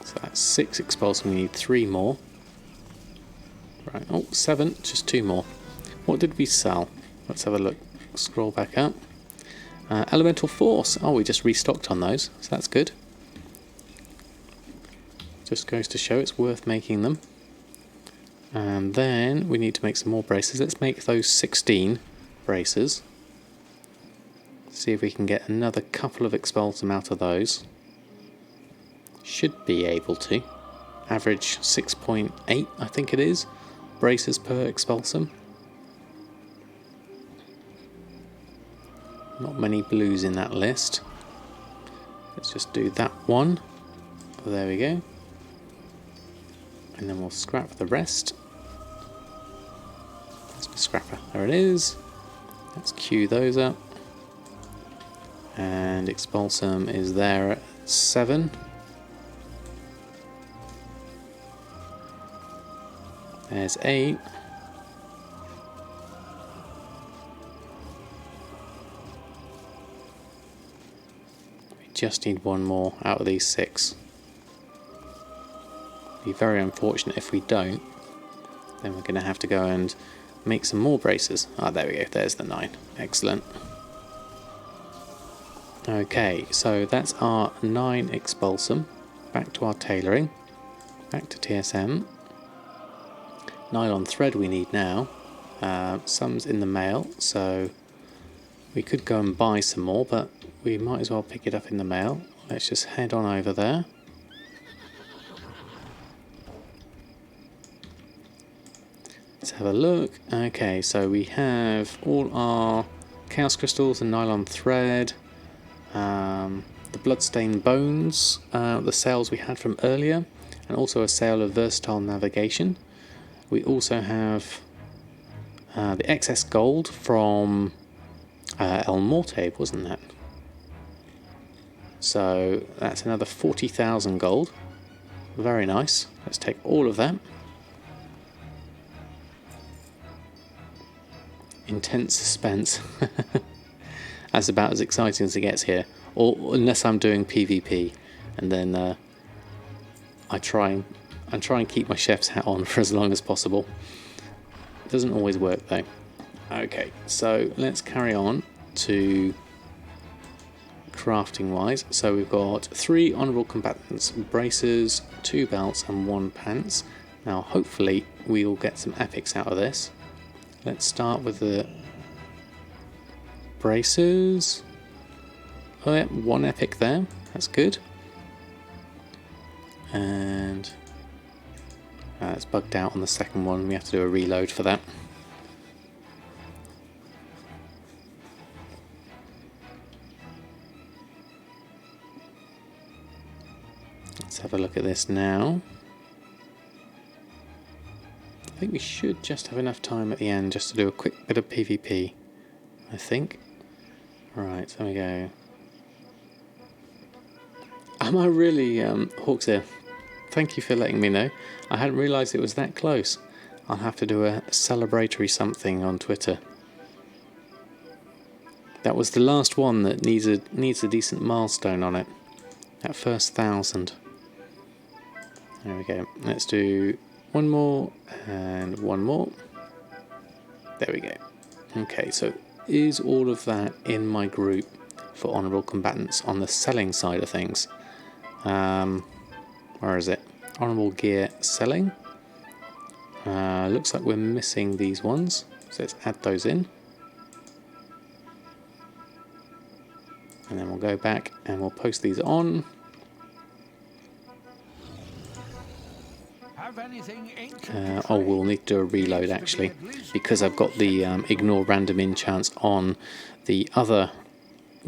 S1: So that's 6 expulsum, we need 3 more. Right, oh, 7, just 2 more. What did we sell? Let's have a look, scroll back up. Elemental Force, oh we just restocked on those, so that's good. Just goes to show it's worth making them. And then we need to make some more braces. Let's make those 16 braces. See if we can get another couple of expulsum out of those. Should be able to. Average 6.8 I think it is. Braces per expulsum. Not many blues in that list. Let's just do that one. There we go. And then we'll scrap the rest. That's my scrapper. There it is. Let's queue those up. And expulsum is there at 7. There's 8. Just need 1 more out of these 6. Be very unfortunate if we don't. Then we're going to have to go and make some more braces. Ah, there we go. There's the 9. Excellent. Okay, so that's our 9 expulsum. Back to our tailoring. Back to TSM. Nylon thread we need now. Some's in the mail, so we could go and buy some more, but we might as well pick it up in the mail. Let's just head on over there. Let's have a look. Okay, so we have all our chaos crystals and nylon thread, the bloodstained bones, the sales we had from earlier, and also a sale of versatile navigation. We also have the excess gold from El Morte, wasn't that? So that's another 40,000 gold. Very nice. Let's take all of that. Intense suspense. That's about as exciting as it gets here. Or unless I'm doing PvP, and then I try and keep my chef's hat on for as long as possible. It doesn't always work though. Okay, so let's carry on to crafting wise. So we've got 3 honourable combatants, bracers, 2 belts and 1 pants. Now hopefully we'll get some epics out of this. Let's start with the bracers. Oh yeah, 1 epic there, that's good. And it's bugged out on the second one, we have to do a reload for that. Let's have a look at this now. I think we should just have enough time at the end just to do a quick bit of PvP, I think. Right, there we go. Am I really, Hawkseer, thank you for letting me know. I hadn't realised it was that close. I'll have to do a celebratory something on Twitter. That was the last one that needs a decent milestone on it. That first 1,000. There we go. Let's do 1 more and 1 more. There we go. Okay, so is all of that in my group for honourable combatants on the selling side of things? Where is it? Honourable gear selling. Looks like we're missing these ones, so let's add those in. And then we'll go back and we'll post these on. We'll need to do a reload actually, because I've got the ignore random enchants on the other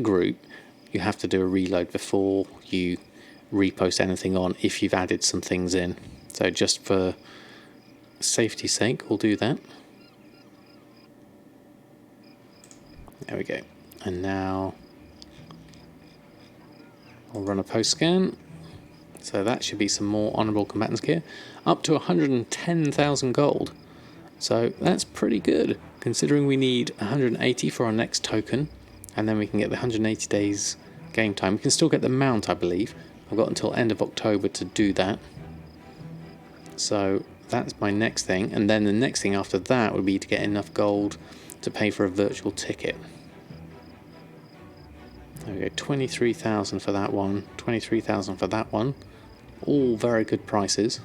S1: group. You have to do a reload before you repost anything on if you've added some things in. So just for safety's sake, we'll do that. There we go. And now I'll run a post scan. So that should be some more honourable combatants gear. Up to 110,000 gold. So that's pretty good, considering we need 180 for our next token. And then we can get the 180 days game time. We can still get the mount, I believe. I've got until end of October to do that. So that's my next thing. And then the next thing after that would be to get enough gold to pay for a virtual ticket. There we go, 23,000 for that one, 23,000 for that one. All very good prices.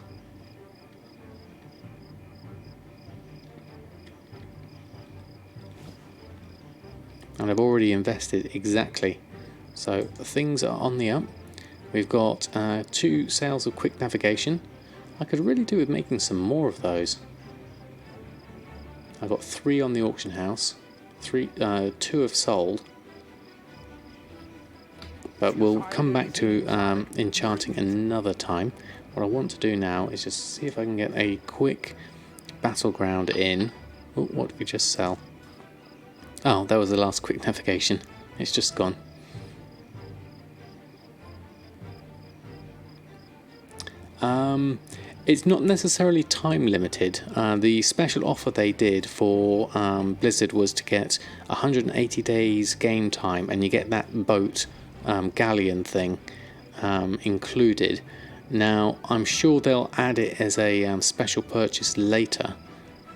S1: And I've already invested exactly. So things are on the up. We've got 2 sales of quick navigation. I could really do with making some more of those. I've got 3 on the auction house. 2 have sold. But we'll come back to enchanting another time. What I want to do now is just see if I can get a quick Battleground in. Oh, what did we just sell? Oh, that was the last quick navigation. It's just gone. It's not necessarily time limited. The special offer they did for Blizzard was to get 180 days game time, and you get that boat galleon thing included. Now I'm sure they'll add it as a special purchase later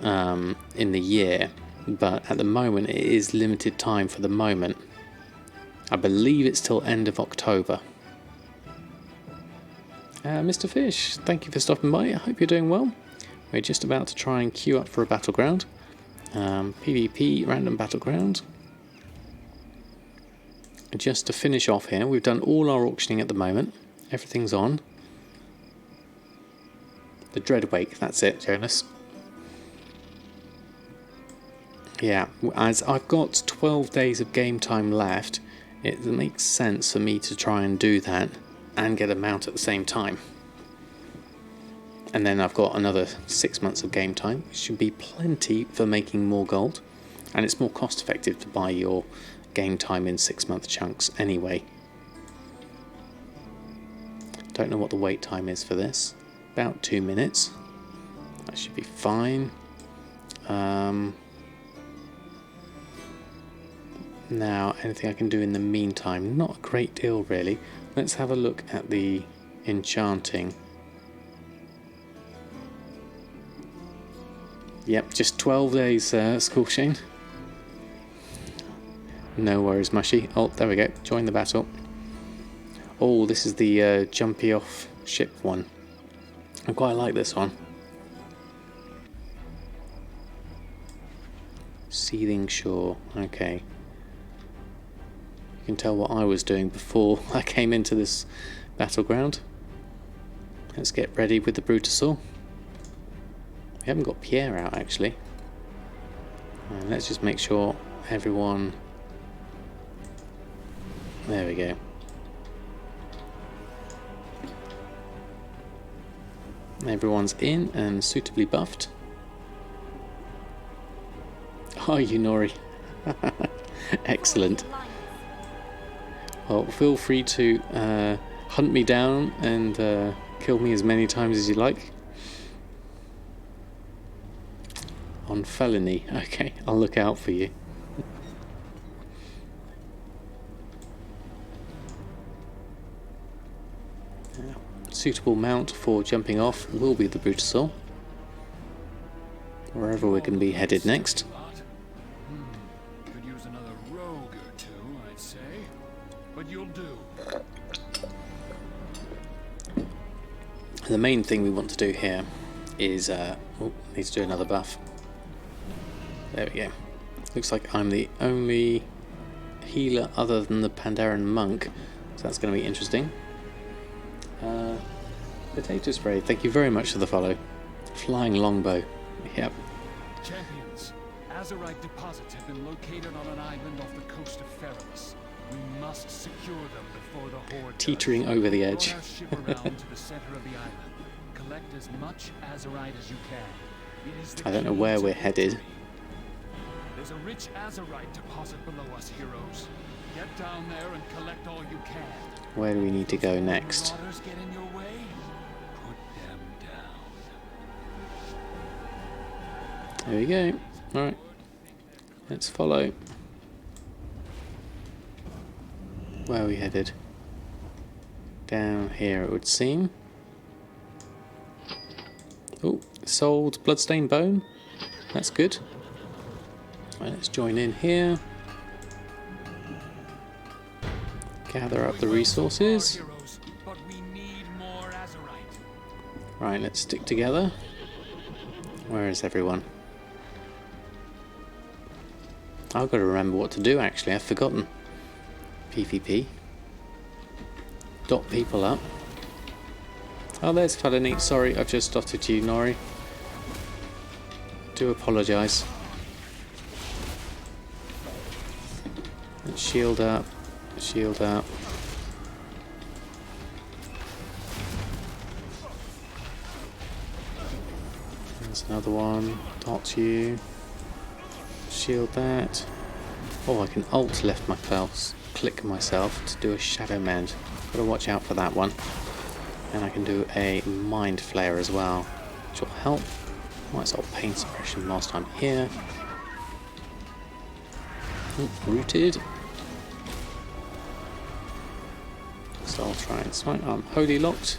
S1: in the year, but at the moment it is limited time for the moment. I believe it's till end of October. Mr. Fish, thank you for stopping by. I hope you're doing well. We're just about to try and queue up for a battleground. PvP random battleground. Just to finish off here, we've done all our auctioning at the moment. Everything's on. The Dreadwake, that's it, Jonas. Yeah, as I've got 12 days of game time left, it makes sense for me to try and do that and get a mount at the same time. And then I've got another 6 months of game time, which should be plenty for making more gold. And it's more cost effective to buy your game time in 6-month chunks anyway. Don't know what the wait time is for this. About 2 minutes. That should be fine. Now, anything I can do in the meantime? Not a great deal, really. Let's have a look at the enchanting. Yep, just 12 days, School Shane. No worries, Mushy. Oh, there we go. Join the battle. Oh, this is the jumpy off ship one. I quite like this one. Seething Shore. Okay. You can tell what I was doing before I came into this battleground. Let's get ready with the Brutosaur. We haven't got Pierre out actually. Let's just make sure everyone... There we go. Everyone's in and suitably buffed. Oh, Nori. Excellent. Well, feel free to hunt me down and kill me as many times as you like. On felony. Okay, I'll look out for you. Suitable mount for jumping off will be the Brutosaur. Wherever we're going to be headed next.
S2: Could use another rogue or two, I'd say. But you'll do.
S1: The main thing we want to do here is... need to do another buff. There we go. Looks like I'm the only healer other than the Pandaren monk, so that's going to be interesting. Potato Spray, thank you very much for the follow. Flying Longbow, yep.
S2: Champions, Azerite deposits have been located on an island off the coast of Relists. We must secure them before the horde
S1: Teetering
S2: does.
S1: over the edge.
S2: Draw our ship around to the center of the island. Collect as much Azerite as you can. It is the
S1: I don't know
S2: key
S1: where
S2: to
S1: we're headed.
S2: victory. There's a rich Azerite deposit below us, heroes. Get down there and collect all you can.
S1: Where do we need to go next?
S2: Marauders get in your way? Put them down.
S1: There we go. Alright. Let's follow. Where are we headed? Down here it would seem. Oh, sold bloodstained bone. That's good. Right, let's join in here. Gather up the resources.
S2: But we need more Azerite.
S1: Right, let's stick together. Where is everyone? I've got to remember what to do actually, I've forgotten. PvP. Dot people up. Oh, there's Felony. Sorry, I've just dotted you, Nori. Do apologise. Let's shield up. Shield up. There's another one. Dot you. Shield that. Oh, I can alt left my mouse, click myself to do a shadow mend. Gotta watch out for that one. And I can do a mind flare as well, which will help. Might as well pain suppression whilst I'm here. Oh, rooted. So I'll try and smite. I'm holy locked.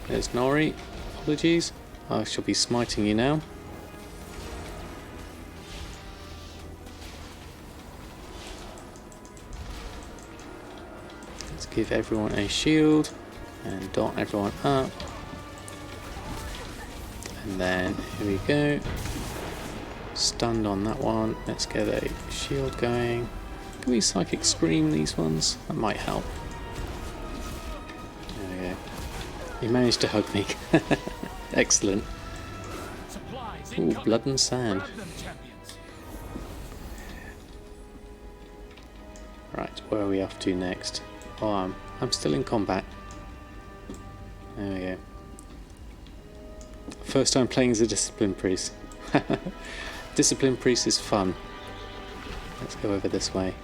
S1: There's Nori. Apologies. I shall be smiting you now. Let's give everyone a shield and dot everyone up. And then here we go. Stunned on that one. Let's get a shield going. Can we Psychic Scream these ones? That might help. There we go. You managed to hug me. Excellent. Ooh, blood and sand. Right, where are we off to next? Oh, I'm still in combat. There we go. First time playing as a Discipline Priest. Discipline Priest is fun. Let's go over this way.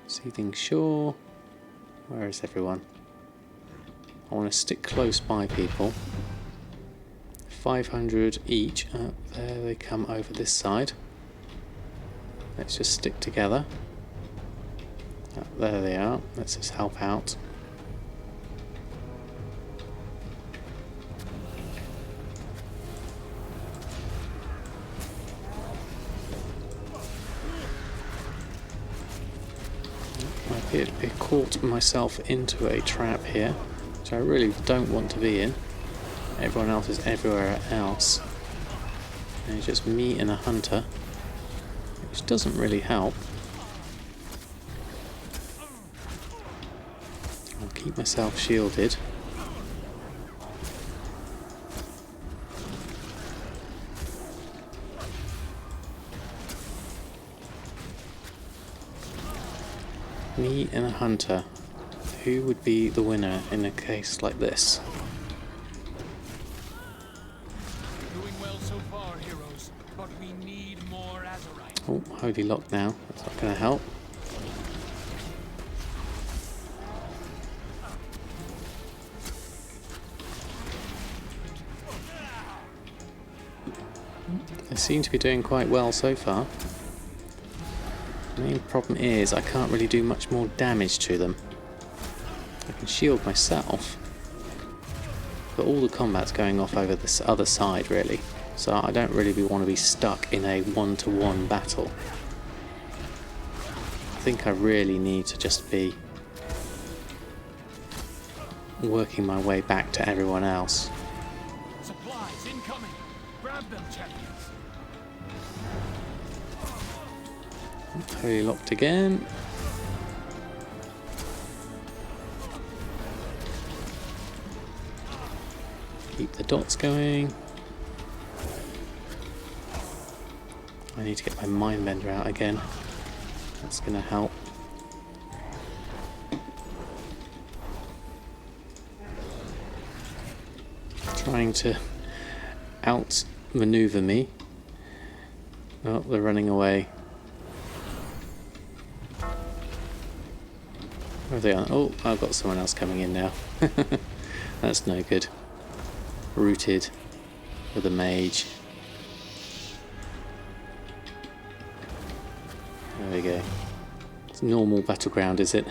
S1: Seething Shore. Where is everyone? I want to stick close by people. 500 each. There they come over this side. Let's just stick together. There they are. Let's just help out. I caught myself into a trap here, which I really don't want to be in. Everyone else is everywhere else. And it's just me and a hunter, which doesn't really help. I'll keep myself shielded. Me and a hunter. Who would be the winner in a case like this?
S2: Doing well so far, heroes, but we need more Azerite.
S1: Oh, holy lock now. That's not going to help. They seem to be doing quite well so far. The main problem is I can't really do much more damage to them. I can shield myself, but all the combat's going off over this other side really, so I don't really want to be stuck in a one-to-one battle. I think I really need to just be working my way back to everyone else.
S2: Supplies incoming. Grab them, champions.
S1: Holy locked again. Keep the dots going. I need to get my mind bender out again. That's going to help. Trying to outmaneuver me. Oh, they're running away. Where are they on? Oh, I've got someone else coming in now. That's no good. Rooted with a mage. There we go. It's normal Battleground, is it?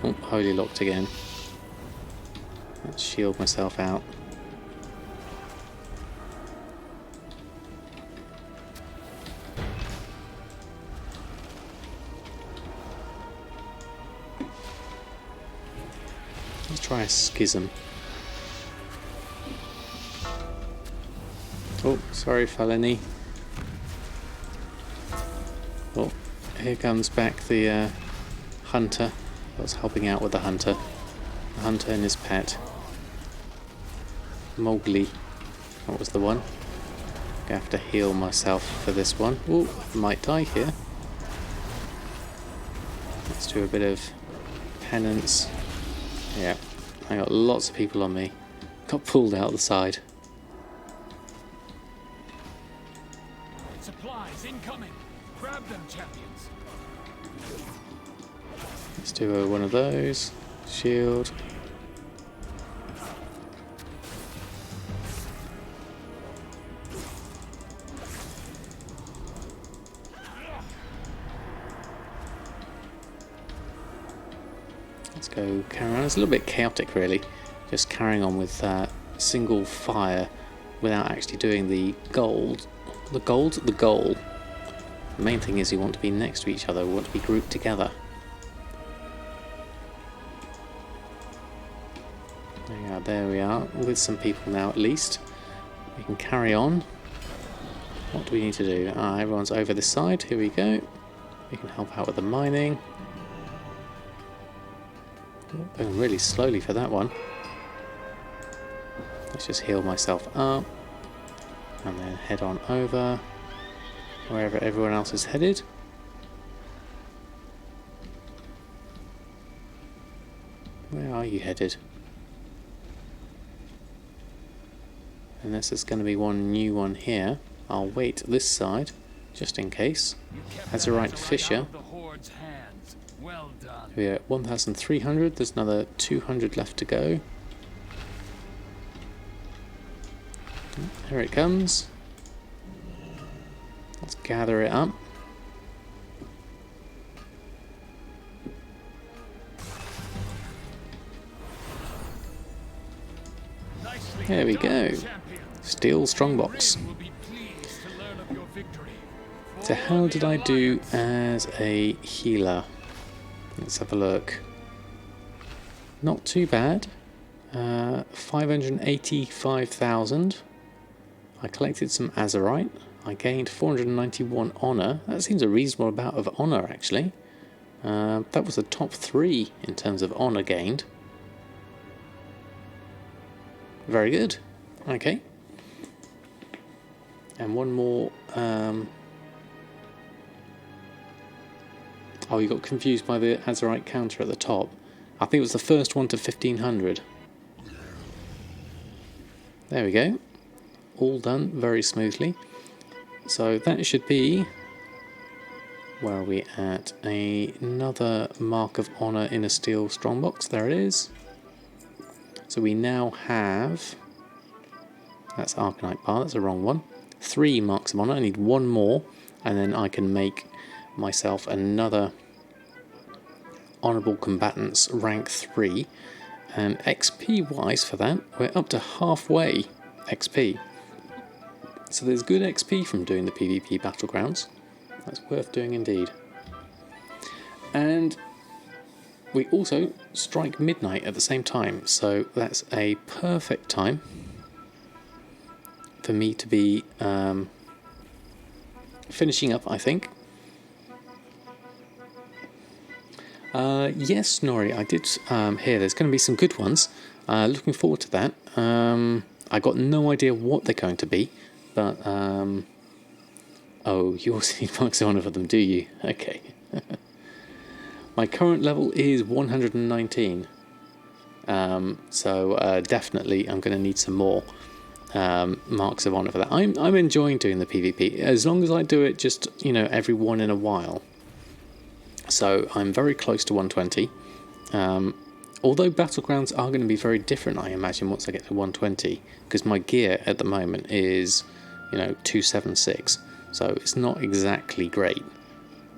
S1: Oh, holy locked again. Let's shield myself out. Let's try a schism. Oh, sorry, Felony. Oh, here comes back the hunter. I was helping out with the hunter. The hunter and his pet. Mowgli. That was the one. I have to heal myself for this one. Oh, might die here. Let's do a bit of penance. Yeah, I got lots of people on me. Got pulled out the side.
S2: Supplies incoming. Grab them, champions.
S1: Let's do one of those. Shield. Let's go carry on. It's a little bit chaotic really, just carrying on with single fire without actually doing the goal. The main thing is you want to be next to each other, you want to be grouped together. There we are, with some people now at least. We can carry on. What do we need to do? Everyone's over this side, here we go. We can help out with the mining. Going really slowly for that one. Let's just heal myself up and then head on over wherever everyone else is headed. Where are you headed? Unless there's going to be one new one here. I'll wait this side just in case. Azerite Fisher.
S2: Well done.
S1: We're at 1,300. There's another 200 left to go. Here it comes. Let's gather it up. There we go. Steel Strongbox. So how did I do as a healer? Let's have a look. Not too bad. 585,000. I collected some Azerite. I gained 491 honour. That seems a reasonable amount of honour, actually. That was the top 3 in terms of honour gained. Very good. Okay. And one more. Oh, you got confused by the Azerite counter at the top. I think it was the first one to 1500. There we go. All done very smoothly. So that should be... Where are we at? Another mark of honour in a steel strongbox. There it is. So we now have... That's Arcanite bar, that's the wrong one. 3 marks of honour. I need 1 more, and then I can make myself another Honourable Combatants rank 3. And XP wise for that, we're up to halfway XP. So there's good XP from doing the PvP Battlegrounds. That's worth doing indeed. And we also strike midnight at the same time, so that's a perfect time for me to be finishing up, I think. Yes, Nori, I did hear there's going to be some good ones. Looking forward to that. I got no idea what they're going to be, but oh, you also need marks of honour for them, do you? Okay. My current level is 119, so definitely I'm going to need some more marks of honour for that. I'm enjoying doing the PvP, as long as I do it just, you know, every one in a while. So I'm very close to 120. Although Battlegrounds are going to be very different, I imagine, once I get to 120, because my gear at the moment is, you know, 276, so it's not exactly great.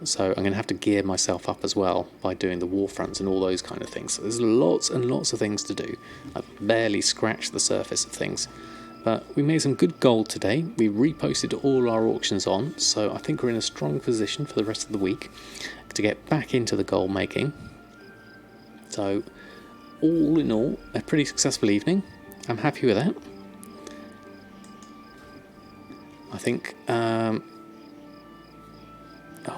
S1: So I'm going to have to gear myself up as well by doing the war fronts and all those kind of things. So there's lots and lots of things to do. I've barely scratched the surface of things. But we made some good gold today. We reposted all our auctions on, so I think we're in a strong position for the rest of the week to get back into the gold making. So all in all, a pretty successful evening. I'm happy with that. I think I'll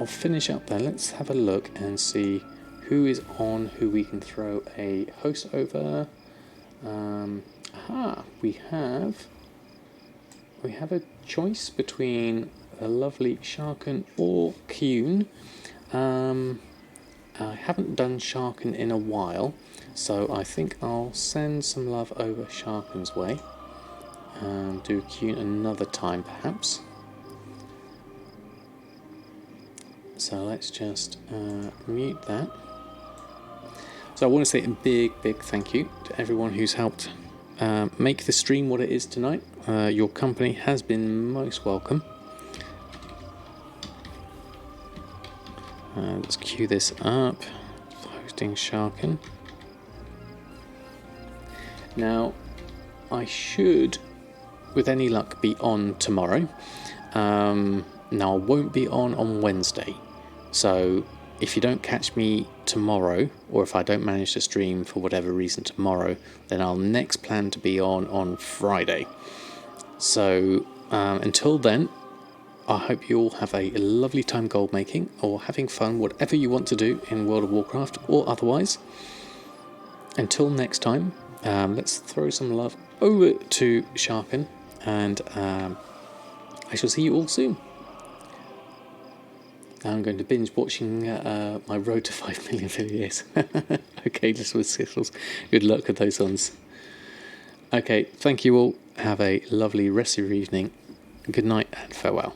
S1: finish up there. Let's have a look and see who is on, who we can throw a host over. We have a choice between a lovely Sharken or Kuhn. I haven't done Sharken in a while, so I think I'll send some love over Sharken's way and do Kuhn another time perhaps. So let's just mute that. So I want to say a big thank you to everyone who's helped make the stream what it is tonight. Your company has been most welcome. Let's queue this up. Hosting Sharken. Now, I should, with any luck, be on tomorrow. Now, I won't be on Wednesday. So, if you don't catch me tomorrow, or if I don't manage to stream for whatever reason tomorrow, then I'll next plan to be on Friday. So, until then, I hope you all have a lovely time gold making, or having fun, whatever you want to do in World of Warcraft, or otherwise. Until next time, let's throw some love over to Sharken, and I shall see you all soon. I'm going to binge watching my Road to 5 million videos. Okay, just with Sizzles. Good luck with those ones. Okay, thank you all. Have a lovely rest of your evening. Good night and farewell.